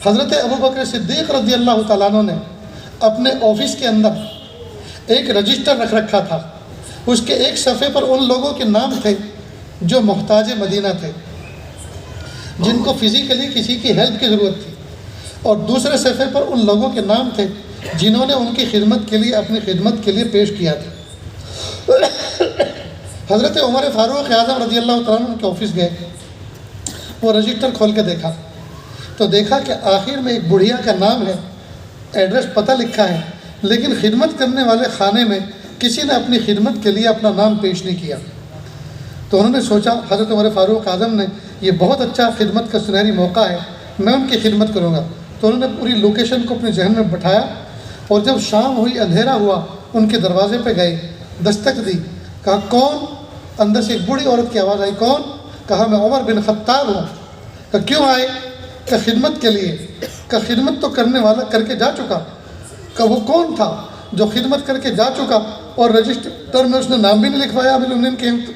حضرت ابوبکر صدیق رضی اللہ تعالیٰ عنہ نے اپنے آفس کے اندر ایک رجسٹر رکھ رکھا تھا، اس کے ایک صفحے پر ان لوگوں کے نام تھے جو محتاج مدینہ تھے، جن کو فزیکلی کسی کی ہیلپ کی ضرورت تھی، اور دوسرے صفحے پر ان لوگوں کے نام تھے جنہوں نے ان کی خدمت کے لیے اپنی خدمت کے لیے پیش کیا تھا۔ حضرت عمر فاروق اعظم رضی اللہ تعالیٰ عنہ کے آفس گئے، وہ رجسٹر کھول کے دیکھا تو دیکھا کہ آخر میں ایک بڑھیا کا نام ہے، ایڈریس پتہ لکھا ہے، لیکن خدمت کرنے والے خانے میں کسی نے اپنی خدمت کے لیے اپنا نام پیش نہیں کیا۔ تو انہوں نے سوچا حضرت عمر فاروق اعظم نے یہ بہت اچھا خدمت کا سنہری موقع ہے، میں ان کی خدمت کروں گا۔ تو انہوں نے پوری لوکیشن کو اپنے ذہن میں بٹھایا، اور جب شام ہوئی، اندھیرا ہوا، ان کے دروازے پہ گئے، دستک دی، کہا کون؟ اندر سے ایک بوڑھی عورت کی آواز آئی، کون؟ کہا میں عمر بن خطاب ہوں۔ کہا کیوں آئے؟ کہ خدمت کے لیے۔ کہ خدمت تو کرنے والا کر کے جا چکا۔ کہ وہ کون تھا جو خدمت کر کے جا چکا اور رجسٹر میں اس نے نام بھی نہیں لکھوایا امیر المومنین کے؟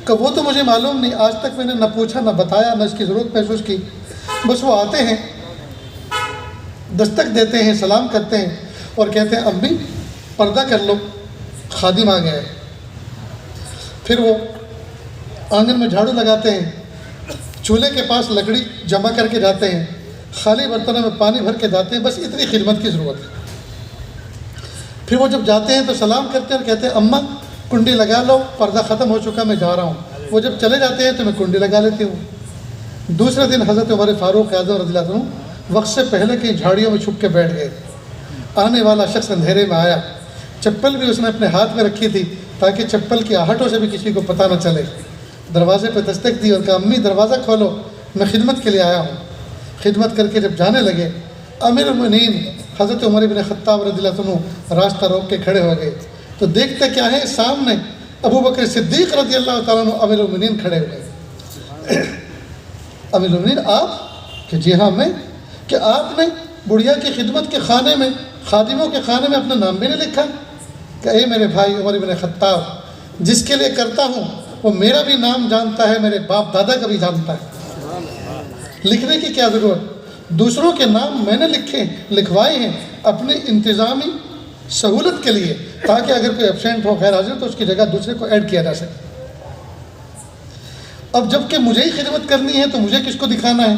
کہ وہ تو مجھے معلوم نہیں، آج تک میں نے نہ پوچھا نہ بتایا نہ اس کی ضرورت محسوس کی، بس وہ آتے ہیں، دستک دیتے ہیں، سلام کرتے ہیں اور کہتے ہیں امی پردہ کر لو، خادم آ گیا ہے۔ پھر وہ آنگن میں جھاڑو لگاتے ہیں، چولہے کے پاس لکڑی جمع کر کے جاتے ہیں، خالی برتنوں میں پانی بھر کے جاتے ہیں، بس اتنی خدمت کی ضرورت ہے۔ پھر وہ جب جاتے ہیں تو سلام کرتے ہیں اور کہتے ہیں اماں کنڈی لگا لو، پردہ ختم ہو چکا، میں جا رہا ہوں۔ وہ جب چلے جاتے ہیں تو میں کنڈی لگا لیتی ہوں۔ دوسرے دن حضرت عمر فاروق اعظم رضی اللہ عنہ وقت سے پہلے کہیں جھاڑیوں میں چھپ کے بیٹھ گئے۔ آنے والا شخص اندھیرے میں آیا، چپل بھی اس نے اپنے ہاتھ میں رکھی تھی تاکہ چپل کی آہٹوں سے بھی کسی کو پتہ نہ چلے۔ دروازے پہ دستک دی اور کہا امی دروازہ کھولو، میں خدمت کے لیے آیا ہوں۔ خدمت کر کے جب جانے لگے، امیر المومنین حضرت عمر بن خطاب رضی اللہ عنہ راستہ روک کے کھڑے ہو گئے تو دیکھتے کیا ہے، سامنے ابوبکر صدیق رضی اللہ تعالیٰ عنہ امیر المومنین کھڑے ہوئے۔ امیر المومنین آپ؟ کہ جی ہاں میں۔ کہ آپ نے بڑھیا کی خدمت کے خانے میں، خادموں کے خانے میں اپنا نام بھی نہیں لکھا؟ کہ اے میرے بھائی عمر بن خطاب، جس کے لیے کرتا ہوں وہ میرا بھی نام جانتا ہے، میرے باپ دادا کا بھی جانتا ہے، لکھنے کی کیا ضرورت؟ دوسروں کے نام میں نے لکھوائے ہیں اپنی انتظامی سہولت کے لیے، تاکہ اگر کوئی ایبسینٹ ہو غیر حاضر تو اس کی جگہ دوسرے کو ایڈ کیا جا سکے۔ اب جب کہ مجھے ہی خدمت کرنی ہے تو مجھے کس کو دکھانا ہے؟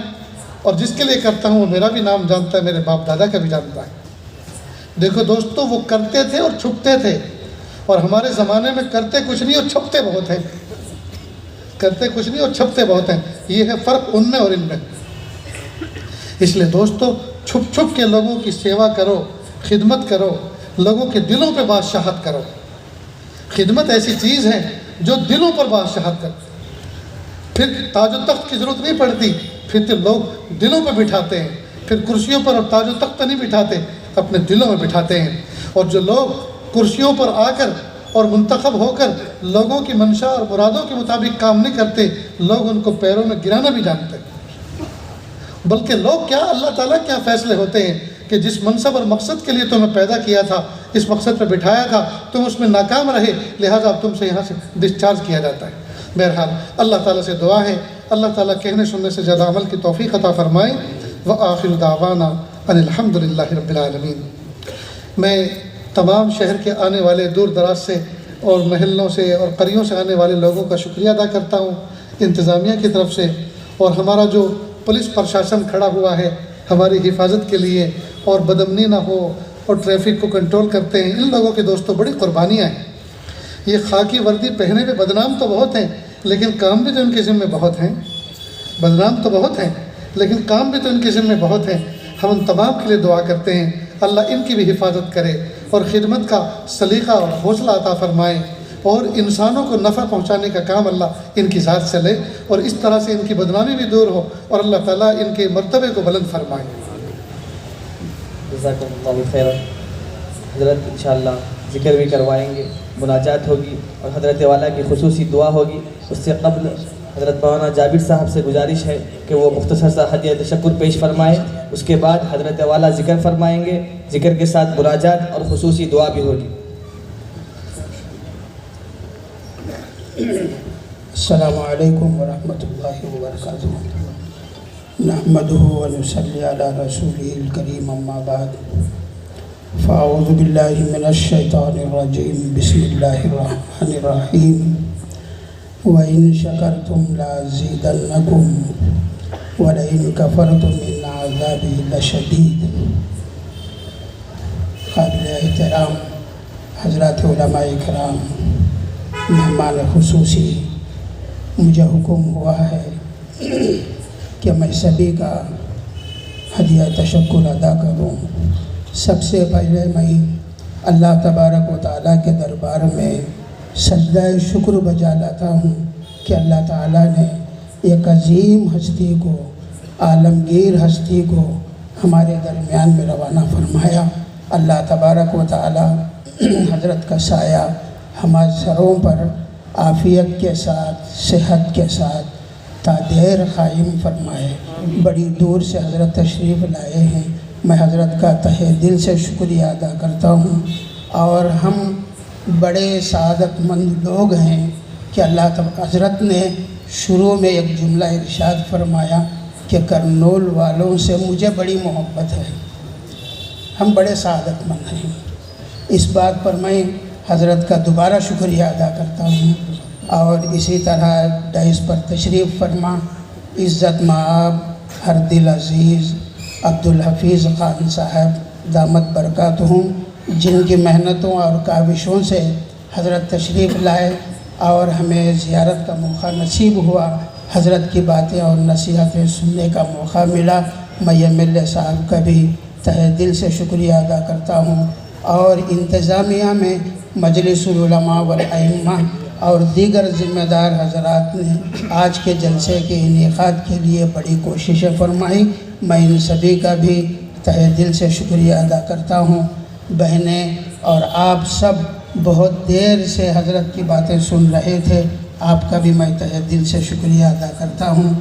اور جس کے لیے کرتا ہوں وہ میرا بھی نام جانتا ہے، میرے باپ دادا کا بھی جانتا ہے۔ دیکھو دوستو، وہ کرتے تھے اور چھپتے تھے، اور ہمارے زمانے میں کرتے کچھ نہیں اور چھپتے بہت ہیں۔ کرتے کچھ نہیں اور چھپتے بہت ہیں، یہ ہے فرق ان میں اور ان میں۔ اس لیے دوستو، چھپ چھپ کے لوگوں کی سیوا کرو، خدمت کرو، لوگوں کے دلوں پہ بادشاہت کرو۔ خدمت ایسی چیز ہے جو دلوں پر بادشاہت کرتی، پھر تاج و تخت کی ضرورت نہیں پڑتی، پھر تو لوگ دلوں پہ بٹھاتے ہیں، پھر کرسیوں پر اور تاج و تخت پہ نہیں بٹھاتے، اپنے دلوں میں بٹھاتے ہیں۔ اور جو لوگ کرسیوں پر آ کر اور منتخب ہو کر لوگوں کی منشا اور مرادوں کے مطابق کام نہیں کرتے، لوگ ان کو پیروں میں گرانا بھی جانتے ہیں۔ بلکہ لوگ کیا، اللہ تعالیٰ کیا فیصلے ہوتے ہیں کہ جس منصب اور مقصد کے لیے تمہیں پیدا کیا تھا، اس مقصد پہ بٹھایا تھا، تم اس میں ناکام رہے، لہٰذا اب تم سے یہاں سے ڈسچارج کیا جاتا ہے۔ بہرحال اللہ تعالیٰ سے دعا ہے اللہ تعالیٰ کہنے سننے سے زیادہ عمل کی توفیق عطا فرمائے۔ وآخر دعوانا ان الحمد للہ رب العالمین۔ میں تمام شہر کے آنے والے دور دراز سے اور محلوں سے اور قریوں سے آنے والے لوگوں کا شکریہ ادا کرتا ہوں انتظامیہ کی طرف سے، اور ہمارا جو پولیس پرشاسن کھڑا ہوا ہے ہماری حفاظت کے لیے اور بدامنی نہ ہو اور ٹریفک کو کنٹرول کرتے ہیں، ان لوگوں کے دوستوں بڑی قربانیاں ہیں۔ یہ خاکی وردی پہنے میں بدنام تو بہت ہیں لیکن کام بھی تو ان کے ذمہ بہت ہیں، بدنام تو بہت ہیں لیکن کام بھی تو ان کے ذمہ بہت ہیں۔ ہم ان تمام کے لیے دعا کرتے ہیں اللہ ان کی بھی حفاظت کرے اور خدمت کا سلیقہ اور حوصلہ عطا فرمائے، اور انسانوں کو نفع پہنچانے کا کام اللہ ان کی ذات سے لے، اور اس طرح سے ان کی بدنامی بھی دور ہو اور اللہ تعالیٰ ان کے مرتبے کو بلند فرمائے۔ جزاکم اللہ خیر۔ حضرت انشاءاللہ ذکر بھی کروائیں گے، مناجات ہوگی اور حضرت والا کی خصوصی دعا ہوگی۔ اس سے قبل حضرت مولانا جابر صاحب سے گزارش ہے کہ وہ مختصر سا ہدیہ تشکر پیش فرمائیں، اس کے بعد حضرت والا ذکر فرمائیں گے، ذکر کے ساتھ مناجات اور خصوصی دعا بھی ہوگی۔ السلام علیکم ورحمۃ اللہ وبرکاتہ۔ نحمدہ ونصلی علی رسولہ الکریم، اما بعد فاعوذ باللہ من الشیطان الرجیم، بسم اللہ الرحمن الرحیم۔ وَإِن شَكَرْتُمْ لَأَزِيدَنَّكُمْ وَلَئِن كَفَرْتُمْ إِنَّ عَذَابِي لَشَدِيدٌ۔ قابل احترام حضرات علماء کرام، مہمان خصوصی، مجھے حکم ہوا ہے کہ میں سبھی کا ہدیہ تشکر ادا کروں۔ سب سے پہلے میں اللہ تبارک و تعالیٰ کے دربار میں سجدہ شکر بجا لاتا ہوں کہ اللہ تعالیٰ نے ایک عظیم ہستی کو، عالمگیر ہستی کو ہمارے درمیان میں روانہ فرمایا۔ اللہ تبارک و تعالیٰ حضرت کا سایہ ہمارے سروں پر عافیت کے ساتھ، صحت کے ساتھ تا دیر قائم فرمائے۔ بڑی دور سے حضرت تشریف لائے ہیں، میں حضرت کا تہہ دل سے شکریہ ادا کرتا ہوں، اور ہم بڑے سعادت مند لوگ ہیں کہ اللہ حضرت نے شروع میں ایک جملہ ارشاد فرمایا کہ کرنول والوں سے مجھے بڑی محبت ہے۔ ہم بڑے سعادت مند ہیں، اس بات پر میں حضرت کا دوبارہ شکریہ ادا کرتا ہوں۔ اور اسی طرح ڈائس پر تشریف فرما عزت مآب ہر دل عزیز عبدالحفیظ خان صاحب دامت برکاتہم، جن کی محنتوں اور کاوشوں سے حضرت تشریف لائے اور ہمیں زیارت کا موقع نصیب ہوا، حضرت کی باتیں اور نصیحتیں سننے کا موقع ملا۔ میں ایم ایل اے صاحب کا بھی تہہ دل سے شکریہ ادا کرتا ہوں، اور انتظامیہ میں مجلس العلماء والائمہ اور دیگر ذمہ دار حضرات نے آج کے جلسے کے انعقاد کے لیے بڑی کوششیں فرمائی۔ میں ان سبھی کا بھی تہہ دل سے شکریہ ادا کرتا ہوں۔ بہنیں اور آپ سب بہت دیر سے حضرت کی باتیں سن رہے تھے، آپ کا بھی میں تہہ دل سے شکریہ ادا کرتا ہوں۔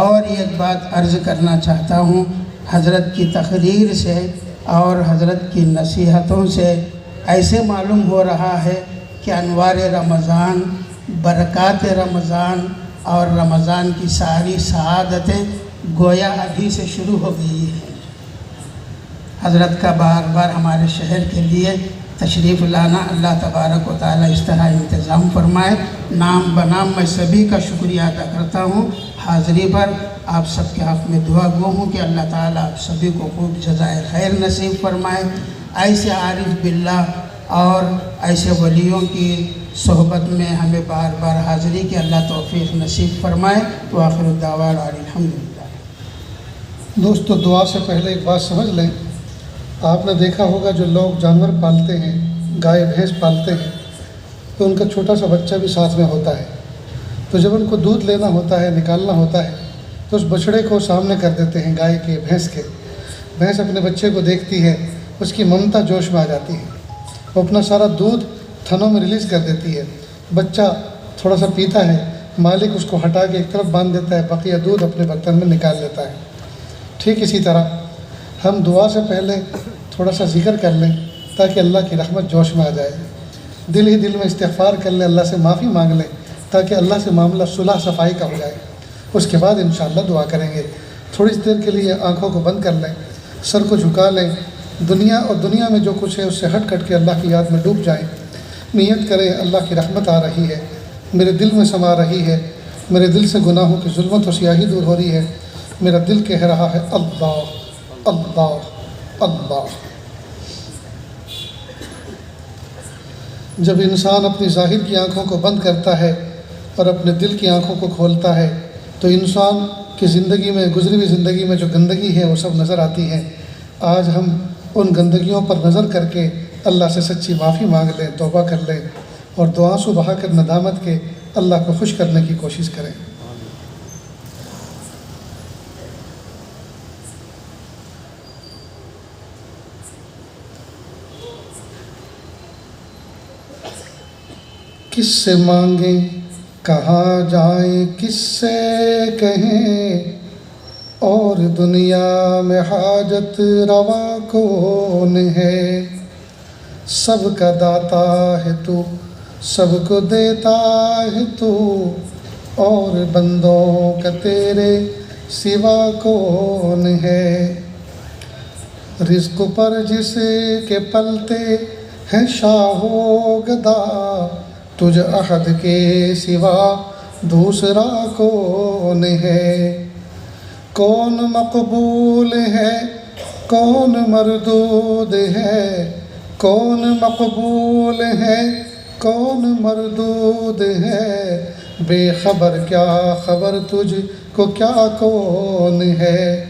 اور ایک بات عرض کرنا چاہتا ہوں، حضرت کی تقریر سے اور حضرت کی نصیحتوں سے ایسے معلوم ہو رہا ہے کہ انوار رمضان، برکات رمضان اور رمضان کی ساری سعادتیں گویا ابھی سے شروع ہو گئی ہیں۔ حضرت کا بار بار ہمارے شہر کے لیے تشریف لانا اللہ تبارک و تعالیٰ اس طرح انتظام فرمائے۔ نام بنام میں سبھی کا شکریہ ادا کرتا ہوں۔ حاضری پر آپ سب کے حق میں دعا گو ہوں کہ اللہ تعالیٰ آپ سبھی کو خوب جزائے خیر نصیب فرمائے۔ ایسے عارف باللہ اور ایسے ولیوں کی صحبت میں ہمیں بار بار حاضری کی اللہ توفیق نصیب فرمائے۔ وآخر الدعوانا الحمدللہ۔ دوستو، دعا سے پہلے ایک بات سمجھ لیں، آپ نے دیکھا ہوگا جو لوگ جانور پالتے ہیں، گائے بھینس پالتے ہیں، تو ان کا چھوٹا سا بچہ بھی ساتھ میں ہوتا ہے، تو جب ان کو دودھ لینا ہوتا ہے، نکالنا ہوتا ہے، تو اس بچڑے کو سامنے کر دیتے ہیں گائے کے، بھینس کے۔ بھینس اپنے بچے کو دیکھتی ہے، اس کی ممتا جوش میں آ جاتی ہے، وہ اپنا سارا دودھ تھنوں میں ریلیز کر دیتی ہے۔ بچہ تھوڑا سا پیتا ہے، مالک اس کو ہٹا کے ایک طرف باندھ دیتا ہے، بقیہ دودھ اپنے برتن میں نکال لیتا ہے۔ ٹھیک اسی طرح ہم دعا سے پہلے تھوڑا سا ذکر کر لیں تاکہ اللہ کی رحمت جوش میں آ جائے، دل ہی دل میں استغفار کر لیں، اللہ سے معافی مانگ لیں تاکہ اللہ سے معاملہ صلح صفائی کا ہو جائے۔ اس کے بعد انشاءاللہ دعا کریں گے۔ تھوڑی دیر کے لیے آنکھوں کو بند کر لیں، سر کو جھکا لیں دنیا اور دنیا میں جو کچھ ہے اس سے ہٹ کٹ کے اللہ کی یاد میں ڈوب جائیں. نیت کریں اللہ کی رحمت آ رہی ہے، میرے دل میں سما رہی ہے، میرے دل سے گناہوں کی ظلمت و سیاہی دور ہو رہی ہے، میرا دل کہہ رہا ہے اللہ اللہ اللہ. جب انسان اپنی ظاہر کی آنکھوں کو بند کرتا ہے اور اپنے دل کی آنکھوں کو کھولتا ہے تو انسان کی زندگی میں، گزری ہوئی زندگی میں جو گندگی ہے وہ سب نظر آتی ہے. آج ہم ان گندگیوں پر نظر کر کے اللہ سے سچی معافی مانگ لیں، توبہ کر لیں اور دو آنسو بہا کر ندامت کے اللہ کو خوش کرنے کی کوشش کریں. کس سے مانگیں کہاں جائیں، کس سے کہیں، اور دنیا میں حاجت روا کون ہے. سب کا داتا ہے تو، سب کو دیتا ہے تو، اور بندوں کا تیرے سوا کون ہے. رزق پر جس کے پلتے ہیں شاہ و گدا، تجھ احد کے سوا دوسرا کون ہے. کون مقبول ہے کون مردود ہے، کون مقبول ہے کون مردود ہے. بے خبر کیا خبر تجھ کو کیا کون ہے.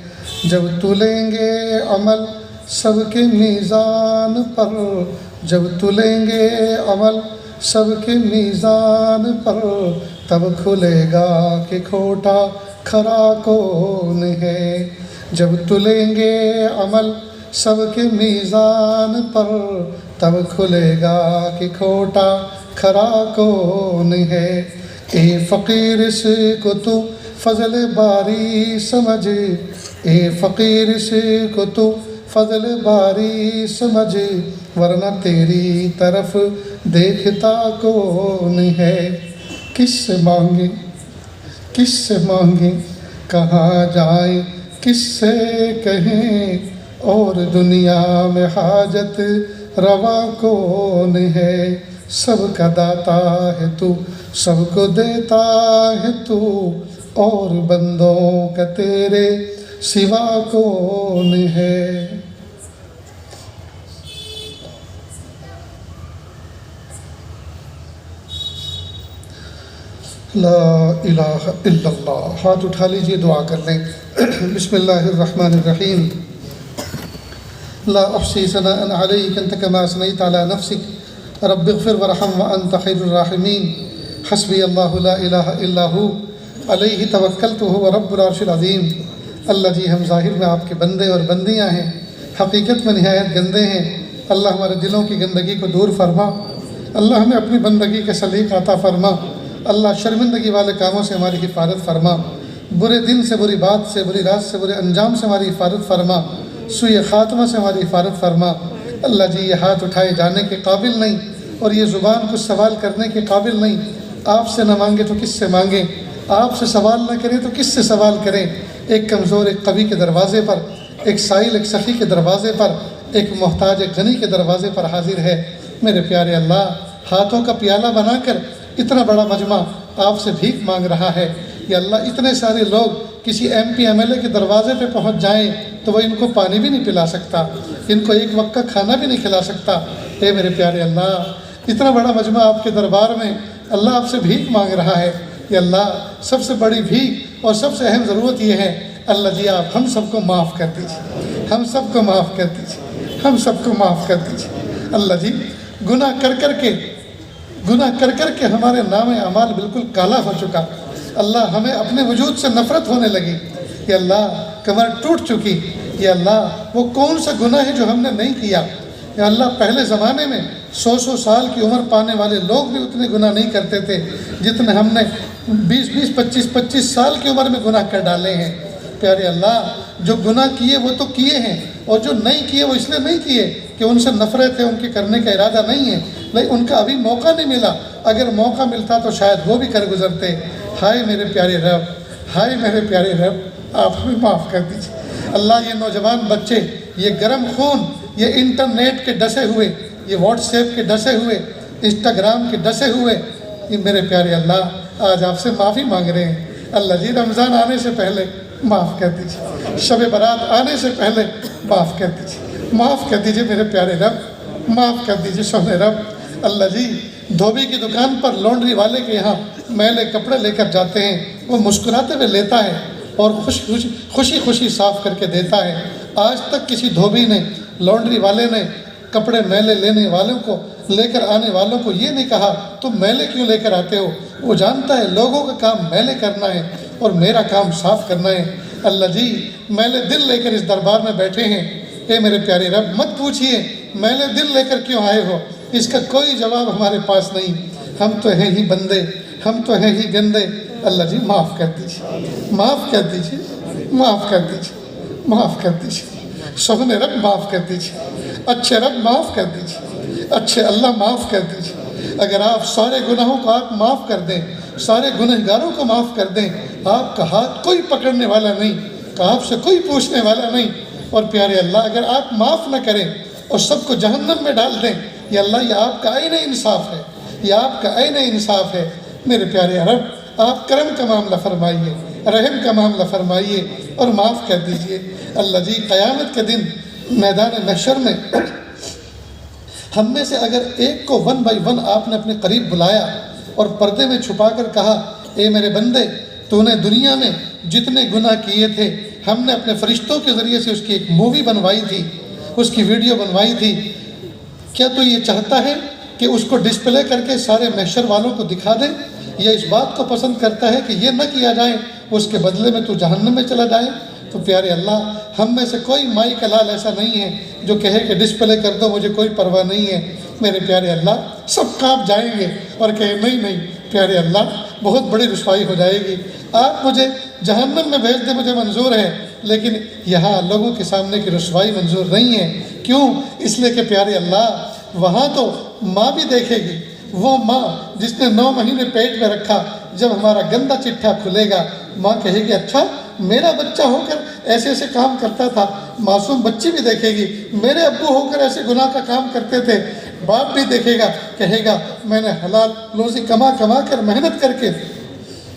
جب تلیں گے عمل سب کے میزان پر، جب تلیں گے عمل سب کے میزان پر، تب کھلے گا کہ کھوٹا کھرا کون ہے. جب تلیں گے عمل سب کے میزان پر، تب کھلے گا کہ کھوٹا کھرا کون ہے. اے فقیر اس کو تو فضل باری سمجھ، اے فقیر اس کو تو فضل باری سمجھ، ورنہ تیری طرف دیکھتا کون ہے. کس سے مانگیں کس سے مانگیں کہاں جائیں، کس سے کہیں، اور دنیا میں حاجت روا کون ہے. سب کا داتا ہے تو، سب کو دیتا ہے تو، اور بندوں کا تیرے سوا کون ہے. لا الہ الا اللہ. ہاتھ اٹھا لیجئے، دعا کر لیں. بسم اللہ الرحمن الرحیم. لا احصی ثناء علیک انت کما اثنیت علی نفسک رب اغفر ورحم وانت خیر الراحمین. حسبی اللہ لا الہ الا ہو علیہ توکلت وہو رب العرش العظیم. اللہ جی، ہم ظاہر میں آپ کے بندے اور بندیاں ہیں، حقیقت میں نہایت گندے ہیں. اللہ ہمارے دلوں کی گندگی کو دور فرما. اللہ ہمیں اپنی بندگی کا سلیقہ عطا فرما. اللہ شرمندگی والے کاموں سے ہماری حفاظت فرما. برے دن سے، بری بات سے، بری رات سے، برے انجام سے ہماری حفاظت فرما. سوء خاتمہ سے ہماری حفاظت فرما. اللہ جی، یہ ہاتھ اٹھائے جانے کے قابل نہیں اور یہ زبان کچھ سوال کرنے کے قابل نہیں. آپ سے نہ مانگے تو کس سے مانگیں، آپ سے سوال نہ کریں تو کس سے سوال کریں. ایک کمزور ایک قوی کے دروازے پر، ایک سائل ایک سخی کے دروازے پر، ایک محتاج ایک غنی کے دروازے پر حاضر ہے. میرے پیارے اللہ، ہاتھوں کا پیالہ بنا کر اتنا بڑا مجمع آپ سے بھیک مانگ رہا ہے. یا اللہ، اتنے سارے لوگ کسی M P M L A کے دروازے پہ پہنچ جائیں تو وہ ان کو پانی بھی نہیں پلا سکتا، ان کو ایک وقت کا کھانا بھی نہیں کھلا سکتا. اے میرے پیارے اللہ، اتنا بڑا مجمع آپ کے دربار میں اللہ آپ سے بھیک مانگ رہا ہے. یا اللہ، سب سے بڑی بھیک اور سب سے اہم ضرورت یہ ہے، اللہ جی آپ ہم سب کو معاف کر دیجیے، ہم سب کو معاف کر دیجیے، ہم سب کو معاف کر دیجیے. اللہ جی، گناہ کر کر کے ہمارے نام اعمال بالکل کالا ہو چکا. اللہ، ہمیں اپنے وجود سے نفرت ہونے لگی. یا اللہ، کمر ٹوٹ چکی. یا اللہ، وہ کون سا گناہ ہے جو ہم نے نہیں کیا. یا اللہ، پہلے زمانے میں 100 سال کی عمر پانے والے لوگ بھی اتنے گناہ نہیں کرتے تھے جتنے ہم نے 20 25 سال کی عمر میں گناہ کر ڈالے ہیں. پیارے اللہ، جو گناہ کیے وہ تو کیے ہیں، اور جو نہیں کیے وہ اس لیے نہیں کیے کہ ان سے نفرت ہے، ان کے کرنے کا ارادہ نہیں ہے، لیکن ان کا ابھی موقع نہیں ملا. اگر موقع ملتا تو شاید وہ بھی کر گزرتے. ہائے میرے پیارے رب، ہائے میرے پیارے رب، آپ ہمیں معاف کر دیجیے. اللہ، یہ نوجوان بچے، یہ گرم خون یہ انٹرنیٹ کے ڈسے ہوئے، یہ واٹس ایپ کے ڈسے ہوئے، انسٹاگرام کے ڈسے ہوئے، یہ میرے پیارے اللہ آج آپ سے معافی مانگ رہے ہیں۔ اللہ جی رمضان آنے سے پہلے معاف کر دیجیے، شب برات آنے سے پہلے معاف کر دیجیے، معاف کر دیجیے میرے پیارے رب، معاف کر دیجیے سونے رب۔ اللہ جی دھوبی کی دکان پر لانڈری والے کے یہاں میلے کپڑے لے کر جاتے ہیں، وہ مسکراتے ہوئے لیتا ہے اور خوشی خوشی صاف کر کے دیتا ہے۔ آج تک کسی دھوبی نے، لانڈری والے نے کپڑے میلے لینے والوں کو، لے کر آنے والوں کو یہ نہیں کہا تم میلے کیوں لے کر آتے ہو۔ وہ جانتا ہے لوگوں کا کام میلے کرنا ہے اور میرا کام صاف کرنا ہے۔ اللہ جی میلے دل لے کر اس دربار میں بیٹھے ہیں، اے میرے پیارے رب مت پوچھئے میلے دل لے کر کیوں آئے ہو، اس کا کوئی جواب ہمارے پاس نہیں، ہم تو ہیں ہی بندے، ہم تو ہیں ہی گندے۔ اللہ جی معاف کر دیجیے، معاف کر دیجیے، معاف کر دیجیے، معاف کر دیجیے، سونے رب معاف کر دیجیے، اچھے رب معاف کر دیجیے، اچھے اللہ معاف کر دیجیے۔ اگر آپ سارے گناہوں کو آپ معاف کر دیں، سارے گنہگاروں کو معاف کر دیں، آپ کا ہاتھ کوئی پکڑنے والا نہیں، آپ سے کوئی پوچھنے والا نہیں۔ اور پیارے اللہ اگر آپ معاف نہ کریں اور سب کو جہنم میں ڈال دیں، یا اللہ یہ آپ کا عین انصاف ہے، یہ آپ کا عین انصاف ہے۔ میرے پیارے رب آپ کرم کا معاملہ فرمائیے، رحم کا معاملہ فرمائیے اور معاف کر دیجئے۔ اللہ جی قیامت کے دن میدان محشر میں ہم میں سے اگر ایک کو 1 بائی 1 آپ نے اپنے قریب بلایا اور پردے میں چھپا کر کہا اے میرے بندے تو نے دنیا میں جتنے گناہ کیے تھے ہم نے اپنے فرشتوں کے ذریعے سے اس کی ایک مووی بنوائی تھی، اس کی ویڈیو بنوائی تھی، کیا تو یہ چاہتا ہے کہ اس کو ڈسپلے کر کے سارے محشر والوں کو دکھا دیں، یا اس بات کو پسند کرتا ہے کہ یہ نہ کیا جائے اس کے بدلے میں تو جہنم میں چلا جائے؟ تو پیارے اللہ ہم میں سے کوئی مائی کا لال ایسا نہیں ہے جو کہے کہ ڈسپلے کر دو مجھے کوئی پرواہ نہیں ہے۔ میرے پیارے اللہ سب کانپ جائیں گے اور کہیں نہیں نہیں پیارے اللہ بہت بڑی رسوائی ہو جائے گی، آپ مجھے جہنم میں بھیج دیں مجھے منظور ہے، لیکن یہاں لوگوں کے سامنے کی رسوائی منظور نہیں ہے۔ کیوں؟ اس لیے کہ پیارے اللہ وہاں تو ماں بھی دیکھے گی، وہ ماں جس نے 9 مہینے پیٹ میں رکھا، جب ہمارا گندا چٹھا کھلے گا ماں کہے گی اچھا میرا بچہ ہو کر ایسے ایسے کام کرتا تھا، معصوم بچی بھی دیکھے گی میرے ابو ہو کر ایسے گناہ کا کام کرتے تھے، باپ بھی دیکھے گا کہے گا میں نے حلال روزی کما کر محنت کر کے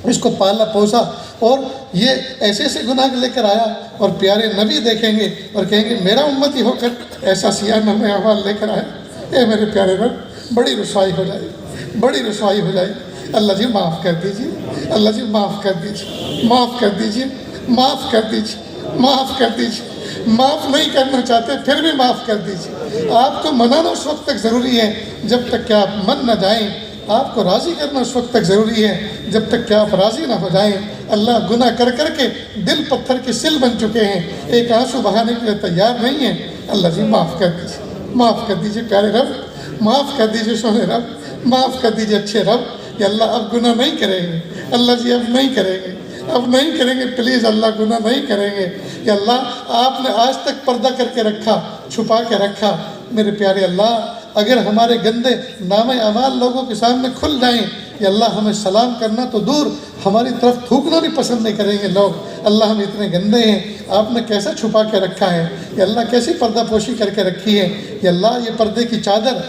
اس کو پالا پوسا اور یہ ایسے ایسے گناہ لے کر آیا، اور پیارے نبی دیکھیں گے اور کہیں گے میرا امتی ہو کر ایسا سیاہ نامہ اعمال لے کر آیا۔ اے میرے پیارے رب بڑی رسوائی ہو جائے گی، بڑی رسوائی ہو جائے گی۔ اللہ جی معاف کر دیجیے، اللہ جی معاف کر دیجیے، معاف کر دیجیے، معاف کر دیجیے، معاف کر دیجیے۔ معاف نہیں کرنا چاہتے پھر بھی معاف کر دیجیے۔ آپ کو منانا اس وقت تک ضروری ہے جب تک کہ آپ من نہ جائیں، آپ کو راضی کرنا اس وقت تک ضروری ہے جب تک کہ آپ راضی نہ ہو جائیں۔ اللہ گناہ کر کر کے دل پتھر کے سل بن چکے ہیں، ایک آنسو بہانے کے لیے تیار نہیں ہیں۔ اللہ جی معاف کر دیجیے، معاف کر دیجیے پیارے رب، معاف کر دیجیے سونے رب، معاف کر دیجیے اچھے رب۔ یا اللہ اب گناہ نہیں کریں گے، اللہ جی اب نہیں کریں گے، اب نہیں کریں گے، پلیز اللہ گناہ نہیں کریں گے۔ یا اللہ آپ نے آج تک پردہ کر کے رکھا، چھپا کے رکھا، میرے پیارے اللہ اگر ہمارے گندے نام اعمال لوگوں کے سامنے کھل جائیں، یا اللہ ہمیں سلام کرنا تو دور ہماری طرف تھوکنا بھی پسند نہیں کریں گے لوگ۔ اللہ ہم اتنے گندے ہیں، آپ نے کیسا چھپا کے رکھا ہے، یا اللہ کیسی پردہ پوشی کر کے رکھی ہے۔ یا اللہ یہ پردے کی چادر،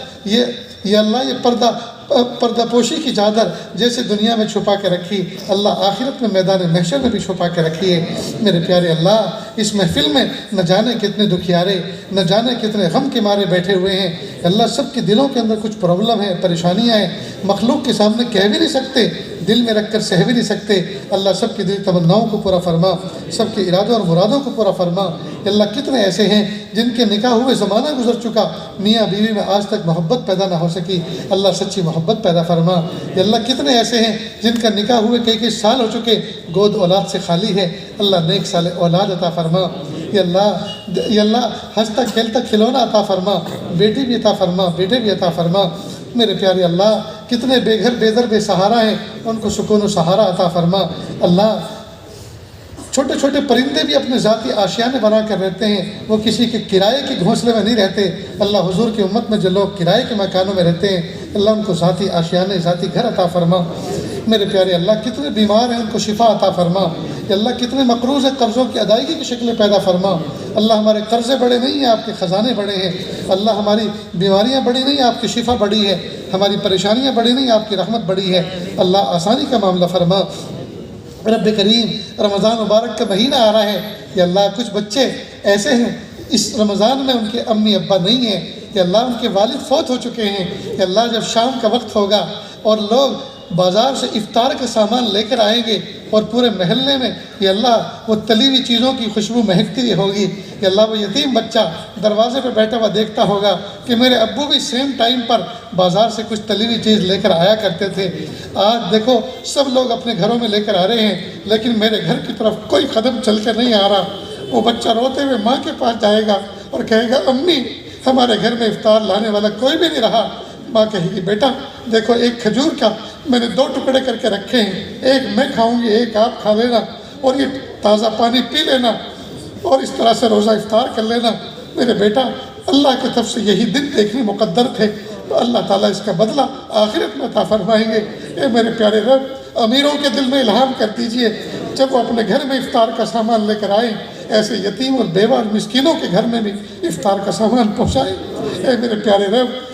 یا اللہ یہ پردہ پوشی کی چادر جیسے دنیا میں چھپا کے رکھی، اللہ آخرت میں میدان محشر میں بھی چھپا کے رکھی ہے۔ میرے پیارے اللہ اس محفل میں نہ جانے کتنے دکھیارے، نہ جانے کتنے غم کے مارے بیٹھے ہوئے ہیں۔ اللہ سب کے دلوں کے اندر کچھ پرابلم ہے، پریشانیاں ہیں، مخلوق کے سامنے کہہ بھی نہیں سکتے، دل میں رکھ کر سہ بھی نہیں سکتے۔ اللہ سب کی دل تمناؤں کو پورا فرما، سب کے ارادوں اور مرادوں کو پورا فرما۔ اللہ کتنے ایسے ہیں جن کے نکاح ہوئے زمانہ گزر چکا، میاں بیوی میں آج تک محبت پیدا نہ ہو سکی، اللہ سچی محبت پیدا فرما۔ یا اللہ کتنے ایسے ہیں جن کا نکاح ہوئے کئی سال ہو چکے، گود اولاد سے خالی ہے، اللہ نیک سال اولاد عطا فرما۔ یا اللہ ہنستا کھیلتا کھلونا عطا فرما، بیٹی بھی عطا فرما، بیٹے بھی عطا فرما۔ میرے پیارے اللہ کتنے بے گھر بے در بے سہارا ہیں، ان کو سکون و سہارا عطا فرما۔ اللہ چھوٹے چھوٹے پرندے بھی اپنے ذاتی آشیانے بنا کر رہتے ہیں، وہ کسی کے کرائے کے گھونسلے میں نہیں رہتے۔ اللہ حضور کی امت میں جو لوگ کرائے کے مکانوں میں رہتے ہیں، اللہ ان کو ذاتی آشیانے، ذاتی گھر عطا فرما۔ میرے پیارے اللہ کتنے بیمار ہیں ان کو شفا عطا فرما، یا اللہ کتنے مقروض ہیں قرضوں کی ادائیگی کی شکلیں پیدا فرما۔ اللہ ہمارے قرضے بڑے نہیں ہیں، آپ کے خزانے بڑے ہیں۔ اللہ ہماری بیماریاں بڑی نہیں، آپ کی شفا بڑی ہے۔ ہماری پریشانیاں بڑی نہیں، آپ کی رحمت بڑی ہے۔ اللہ آسانی کا معاملہ فرما۔ رب کریم رمضان مبارک کا مہینہ آ رہا ہے، یا اللہ کچھ بچے ایسے ہیں اس رمضان میں ان کے امی ابا نہیں ہیں، یا اللہ ان کے والد فوت ہو چکے ہیں، یا اللہ جب شام کا وقت ہوگا اور لوگ بازار سے افطار کا سامان لے کر آئیں گے اور پورے محلے میں یا اللہ وہ تلی ہوئی چیزوں کی خوشبو مہکتی ہوگی، یا اللہ وہ یتیم بچہ دروازے پہ بیٹھا ہوا دیکھتا ہوگا کہ میرے ابو بھی سیم ٹائم پر بازار سے کچھ تلی ہوئی چیز لے کر آیا کرتے تھے، آج دیکھو سب لوگ اپنے گھروں میں لے کر آ رہے ہیں لیکن میرے گھر کی طرف کوئی قدم چل کر نہیں آ رہا۔ وہ بچہ روتے ہوئے ماں کے پاس جائے گا اور کہے گا امی ہمارے گھر میں افطار لانے والا کوئی بھی نہیں رہا۔ ماں کہے گی بیٹا دیکھو ایک کھجور کا میں نے 2 ٹکڑے کر کے رکھے ہیں، ایک میں کھاؤں گی ایک آپ کھا لینا، اور یہ تازہ پانی پی لینا اور اس طرح سے روزہ افطار کر لینا۔ میرے بیٹا اللہ کی طرف سے یہی دن دیکھنے مقدر تھے، تو اللہ تعالیٰ اس کا بدلہ آخرت میں عطا فرمائیں گے۔ اے میرے پیارے رب امیروں کے دل میں الہام کر دیجئے جب وہ اپنے گھر میں افطار کا سامان لے کر آئیں، ایسے یتیم اور بیوہ اور مسکینوں کے گھر میں بھی افطار کا سامان پہنچائیں۔ اے میرے پیارے رب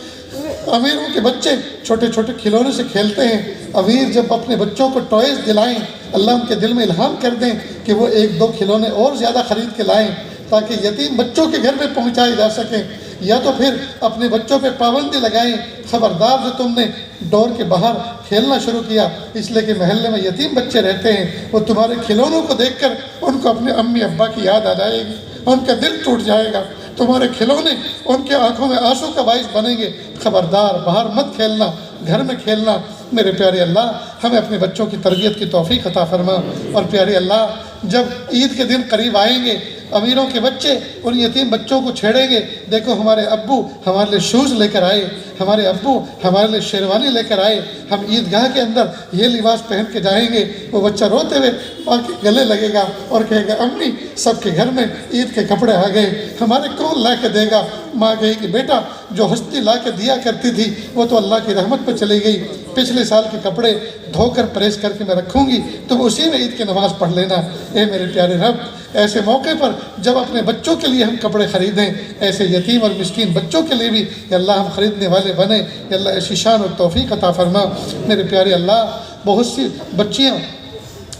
امیروں کے بچے چھوٹے چھوٹے کھلونے سے کھیلتے ہیں، امیر جب اپنے بچوں کو ٹوائز دلائیں اللہ ان کے دل میں الہام کر دیں کہ وہ 1-2 کھلونے اور زیادہ خرید کے لائیں تاکہ یتیم بچوں کے گھر میں پہنچائے جا سکیں، یا تو پھر اپنے بچوں پہ پابندی لگائیں خبردار جو تم نے ڈور کے باہر کھیلنا شروع کیا اس لیے کہ محلے میں یتیم بچے رہتے ہیں، وہ تمہارے کھلونوں کو دیکھ کر ان کو اپنے امی ابا کی یاد آ جائے گی، ان کا دل ٹوٹ جائے گا، تمہارے کھلونے ان کے آنکھوں میں آنسو کا باعث بنیں گے۔ خبردار باہر مت کھیلنا، گھر میں کھیلنا۔ میرے پیارے اللہ ہمیں اپنے بچوں کی تربیت کی توفیق عطا فرما، اور پیارے اللہ جب عید کے دن قریب آئیں گے امیروں کے بچے ان یتیم بچوں کو چھیڑیں گے، دیکھو ہمارے ابو ہمارے لیے شوز لے کر آئے، ہمارے ابو ہمارے لیے شیروانی لے کر آئے، ہم عیدگاہ کے اندر یہ لباس پہن کے جائیں گے۔ وہ بچہ روتے ہوئے ماں کے گلے لگے گا اور کہے گا امی سب کے گھر میں عید کے کپڑے آ گئے، ہمارے کون لا کے دے گا؟ ماں کہے گی بیٹا جو ہستی لا کے دیا کرتی تھی وہ تو اللہ کی رحمت پہ چلی گئی، پچھلے سال کے کپڑے دھو کر پریس کر کے میں رکھوں گی، تم اسی میں عید کی نماز پڑھ لینا۔ اے میرے پیارے رب ایسے موقع پر جب اپنے بچوں کے لیے ہم کپڑے خریدیں، ایسے یتیم اور مسکین بچوں کے لیے بھی یا اللہ ہم خریدنے والے بنیں، یا اللہ ایسی شان اور توفیق عطا فرما۔ میرے پیارے اللہ بہت سی بچیاں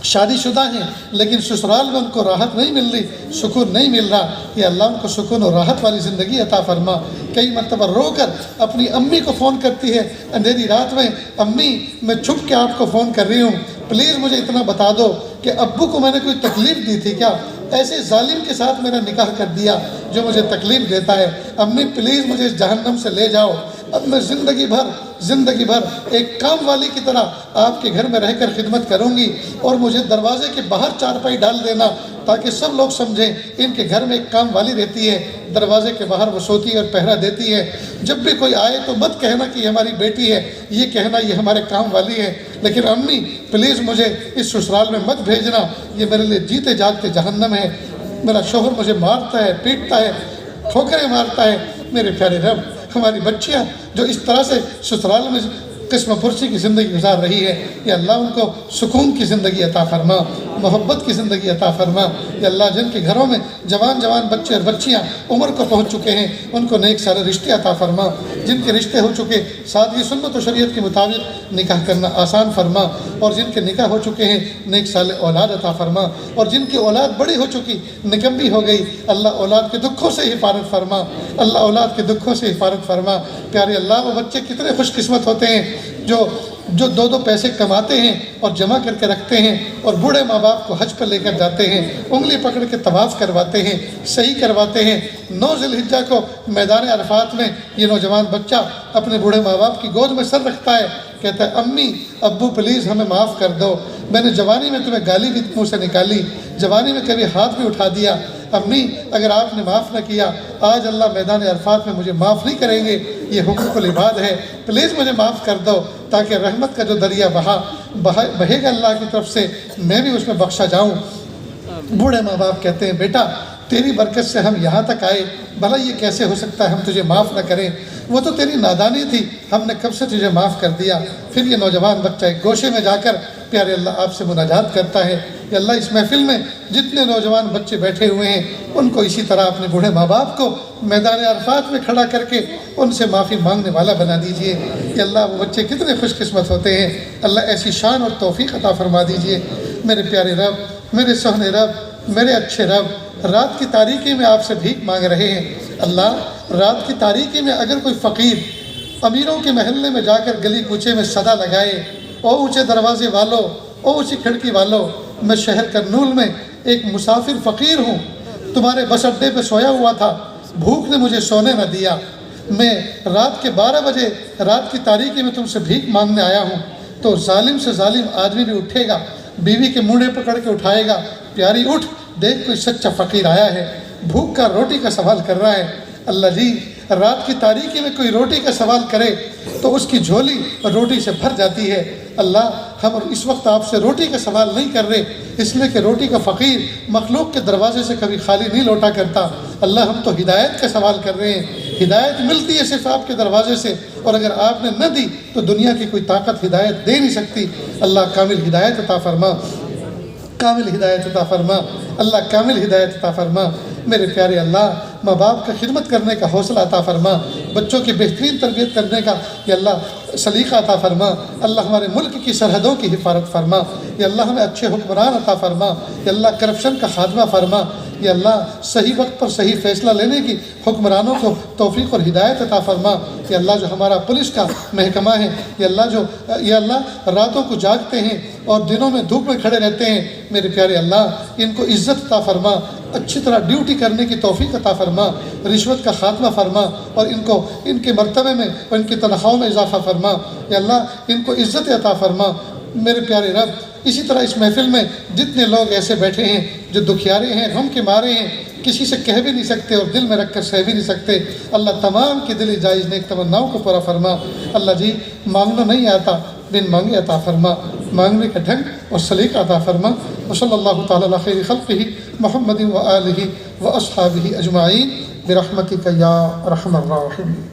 شادی شدہ ہیں لیکن سسرال میں ان کو راحت نہیں مل رہی، سکون نہیں مل رہا، یا اللہ ان کو سکون اور راحت والی زندگی عطا فرما۔ کئی مرتبہ رو کر اپنی امی کو فون کرتی ہے اندھیری رات میں، امی میں چھپ کے آپ کو فون کر رہی ہوں، پلیز مجھے اتنا بتا دو کہ ابو کو میں نے کوئی تکلیف دی تھی کیا؟ ایسے ظالم کے ساتھ میرا نکاح کر دیا جو مجھے تکلیف دیتا ہے، امی پلیز مجھے اس جہنم سے لے جاؤ، اب میں زندگی بھر ایک کام والی کی طرح آپ کے گھر میں رہ کر خدمت کروں گی، اور مجھے دروازے کے باہر چارپائی ڈال دینا تاکہ سب لوگ سمجھیں ان کے گھر میں ایک کام والی رہتی ہے، دروازے کے باہر وہ سوتی ہے اور پہرا دیتی ہے، جب بھی کوئی آئے تو مت کہنا کہ یہ ہماری بیٹی ہے، یہ کہنا یہ ہمارے کام والی ہے، لیکن امی پلیز مجھے اس سسرال میں مت بھیجنا، یہ میرے لیے جیتے جاگتے جہنم ہے، میرا شوہر مجھے مارتا ہے، پیٹتا ہے، ٹھوکریں مارتا ہے۔ میرے پیارے رب ہماری بچیاں جو اس طرح سے سسرال میں قسم پرسی کی زندگی گزار رہی ہے، یا اللہ ان کو سکون کی زندگی عطا فرما، محبت کی زندگی عطا فرما، یا اللہ جن کے گھروں میں جوان بچے اور بچیاں عمر کو پہنچ چکے ہیں ان کو نیک سارے رشتے عطا فرما، جن کے رشتے ہو چکے سادگی سنت و شریعت کے مطابق نکاح کرنا آسان فرما، اور جن کے نکاح ہو چکے ہیں نیک صالح اولاد عطا فرما، اور جن کی اولاد بڑی ہو چکی نکمبی ہو گئی اللہ اولاد کے دکھوں سے حفاظت فرما، اللہ اولاد کے دکھوں سے حفاظت فرما۔ پیارے اللہ وہ بچے کتنے خوش قسمت ہوتے ہیں جو 2 پیسے کماتے ہیں اور جمع کر کے رکھتے ہیں، اور بوڑھے ماں باپ کو حج پر لے کر جاتے ہیں، انگلی پکڑ کے طواف کرواتے ہیں، صحیح کرواتے ہیں۔ 9 ذی الحجہ کو میدان عرفات میں یہ نوجوان بچہ اپنے بوڑھے ماں باپ کی گود میں سر رکھتا ہے، کہتا ہے امی ابو پلیز ہمیں معاف کر دو، میں نے جوانی میں تمہیں گالی بھی منہ سے نکالی، جوانی میں کبھی ہاتھ بھی اٹھا دیا، امی اگر آپ نے معاف نہ کیا آج اللہ میدان عرفات میں مجھے معاف نہیں کریں گے، یہ حقوق العباد ہے، پلیز مجھے معاف کر دو تاکہ رحمت کا جو دریا بہے گا اللہ کی طرف سے میں بھی اس میں بخشا جاؤں۔ بوڑھے ماں باپ کہتے ہیں بیٹا تیری برکت سے ہم یہاں تک آئے، بھلا یہ کیسے ہو سکتا ہے ہم تجھے معاف نہ کریں، وہ تو تیری نادانی تھی، ہم نے کب سے تجھے معاف کر دیا۔ پھر یہ نوجوان بچہ ایک گوشے میں جا کر پیارے اللہ آپ سے مناجات کرتا ہے کہ اللہ اس محفل میں جتنے نوجوان بچے بیٹھے ہوئے ہیں ان کو اسی طرح اپنے بوڑھے ماں باپ کو میدان عرفات میں کھڑا کر کے ان سے معافی مانگنے والا بنا دیجئے کہ اللہ وہ بچے کتنے خوش قسمت ہوتے ہیں۔ اللہ ایسی شان اور توفیق عطا فرما دیجئے۔ میرے پیارے رب، میرے سہنے رب، میرے اچھے رب، رات کی تاریکی میں آپ سے بھیک مانگ رہے ہیں۔ اللہ رات کی تاریکی میں اگر کوئی فقیر امیروں کے محلے میں جا کر گلی کوچے میں صدا لگائے، او اونچے دروازے والوں، او اونچی کھڑکی والوں، میں شہر کرنول میں ایک مسافر فقیر ہوں، تمہارے بس اڈے پہ سویا ہوا تھا، بھوک نے مجھے سونے نہ دیا، میں رات کے 12 بجے رات کی تاریکی میں تم سے بھیک مانگنے آیا ہوں، تو ظالم سے ظالم آدمی بھی اٹھے گا، بیوی کے منڈے پکڑ کے اٹھائے گا، پیاری اٹھ دیکھ کوئی سچا فقیر آیا ہے، بھوک کا روٹی کا سوال کر رہا ہے۔ اللہ جی رات کی تاریکی میں کوئی روٹی کا سوال کرے تو اس کی جھولی روٹی سے بھر جاتی ہے۔ اللہ ہم اس وقت آپ سے روٹی کا سوال نہیں کر رہے، اس لیے کہ روٹی کا فقیر مخلوق کے دروازے سے کبھی خالی نہیں لوٹا کرتا۔ اللہ ہم تو ہدایت کا سوال کر رہے ہیں، ہدایت ملتی ہے صرف آپ کے دروازے سے، اور اگر آپ نے نہ دی تو دنیا کی کوئی طاقت ہدایت دے نہیں سکتی۔ اللہ کامل ہدایت عطا فرما، کامل ہدایت عطا فرما، اللہ کامل ہدایت عطا فرما۔ میرے پیارے اللہ ماں باپ کا خدمت کرنے کا حوصلہ عطا فرما، بچوں کی بہترین تربیت کرنے کا یا اللہ سلیقہ عطا فرما۔ اللہ ہمارے ملک کی سرحدوں کی حفاظت فرما، یا اللہ ہمیں اچھے حکمران عطا فرما، یا اللہ کرپشن کا خاتمہ فرما، یا اللہ صحیح وقت پر صحیح فیصلہ لینے کی حکمرانوں کو توفیق اور ہدایت عطا فرما۔ یا اللہ جو ہمارا پولیس کا محکمہ ہے، یا اللہ راتوں کو جاگتے ہیں اور دنوں میں دھوپ میں کھڑے رہتے ہیں، میرے پیارے اللہ ان کو عزت عطا فرما، اچھی طرح ڈیوٹی کرنے کی توفیق عطا فرما، رشوت کا خاتمہ فرما، اور ان کے مرتبے میں اور ان کی تنخواہوں میں اضافہ فرما۔ یا اللہ ان کو عزت عطا فرما۔ میرے پیارے رب اسی طرح اس محفل میں جتنے لوگ ایسے بیٹھے ہیں جو دکھیارے ہیں، غم کے مارے ہیں، کسی سے کہہ بھی نہیں سکتے اور دل میں رکھ کر سہ بھی نہیں سکتے، اللہ تمام کی دلی جائز نیک تمناؤں کو پورا فرما۔ اللہ جی مانگنا نہیں آتا، بن مانگے عطا فرما، مانگنے کا ڈھنگ اور سلیقہ عطا فرما۔ وصلی اللہ تعالی علی خیر خلقہ محمد و آلہ و اصحابہ اجمعین برحمتک یا ارحم الراحمین۔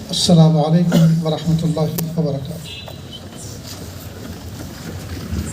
السلام علیکم ورحمۃ اللہ وبرکاتہ۔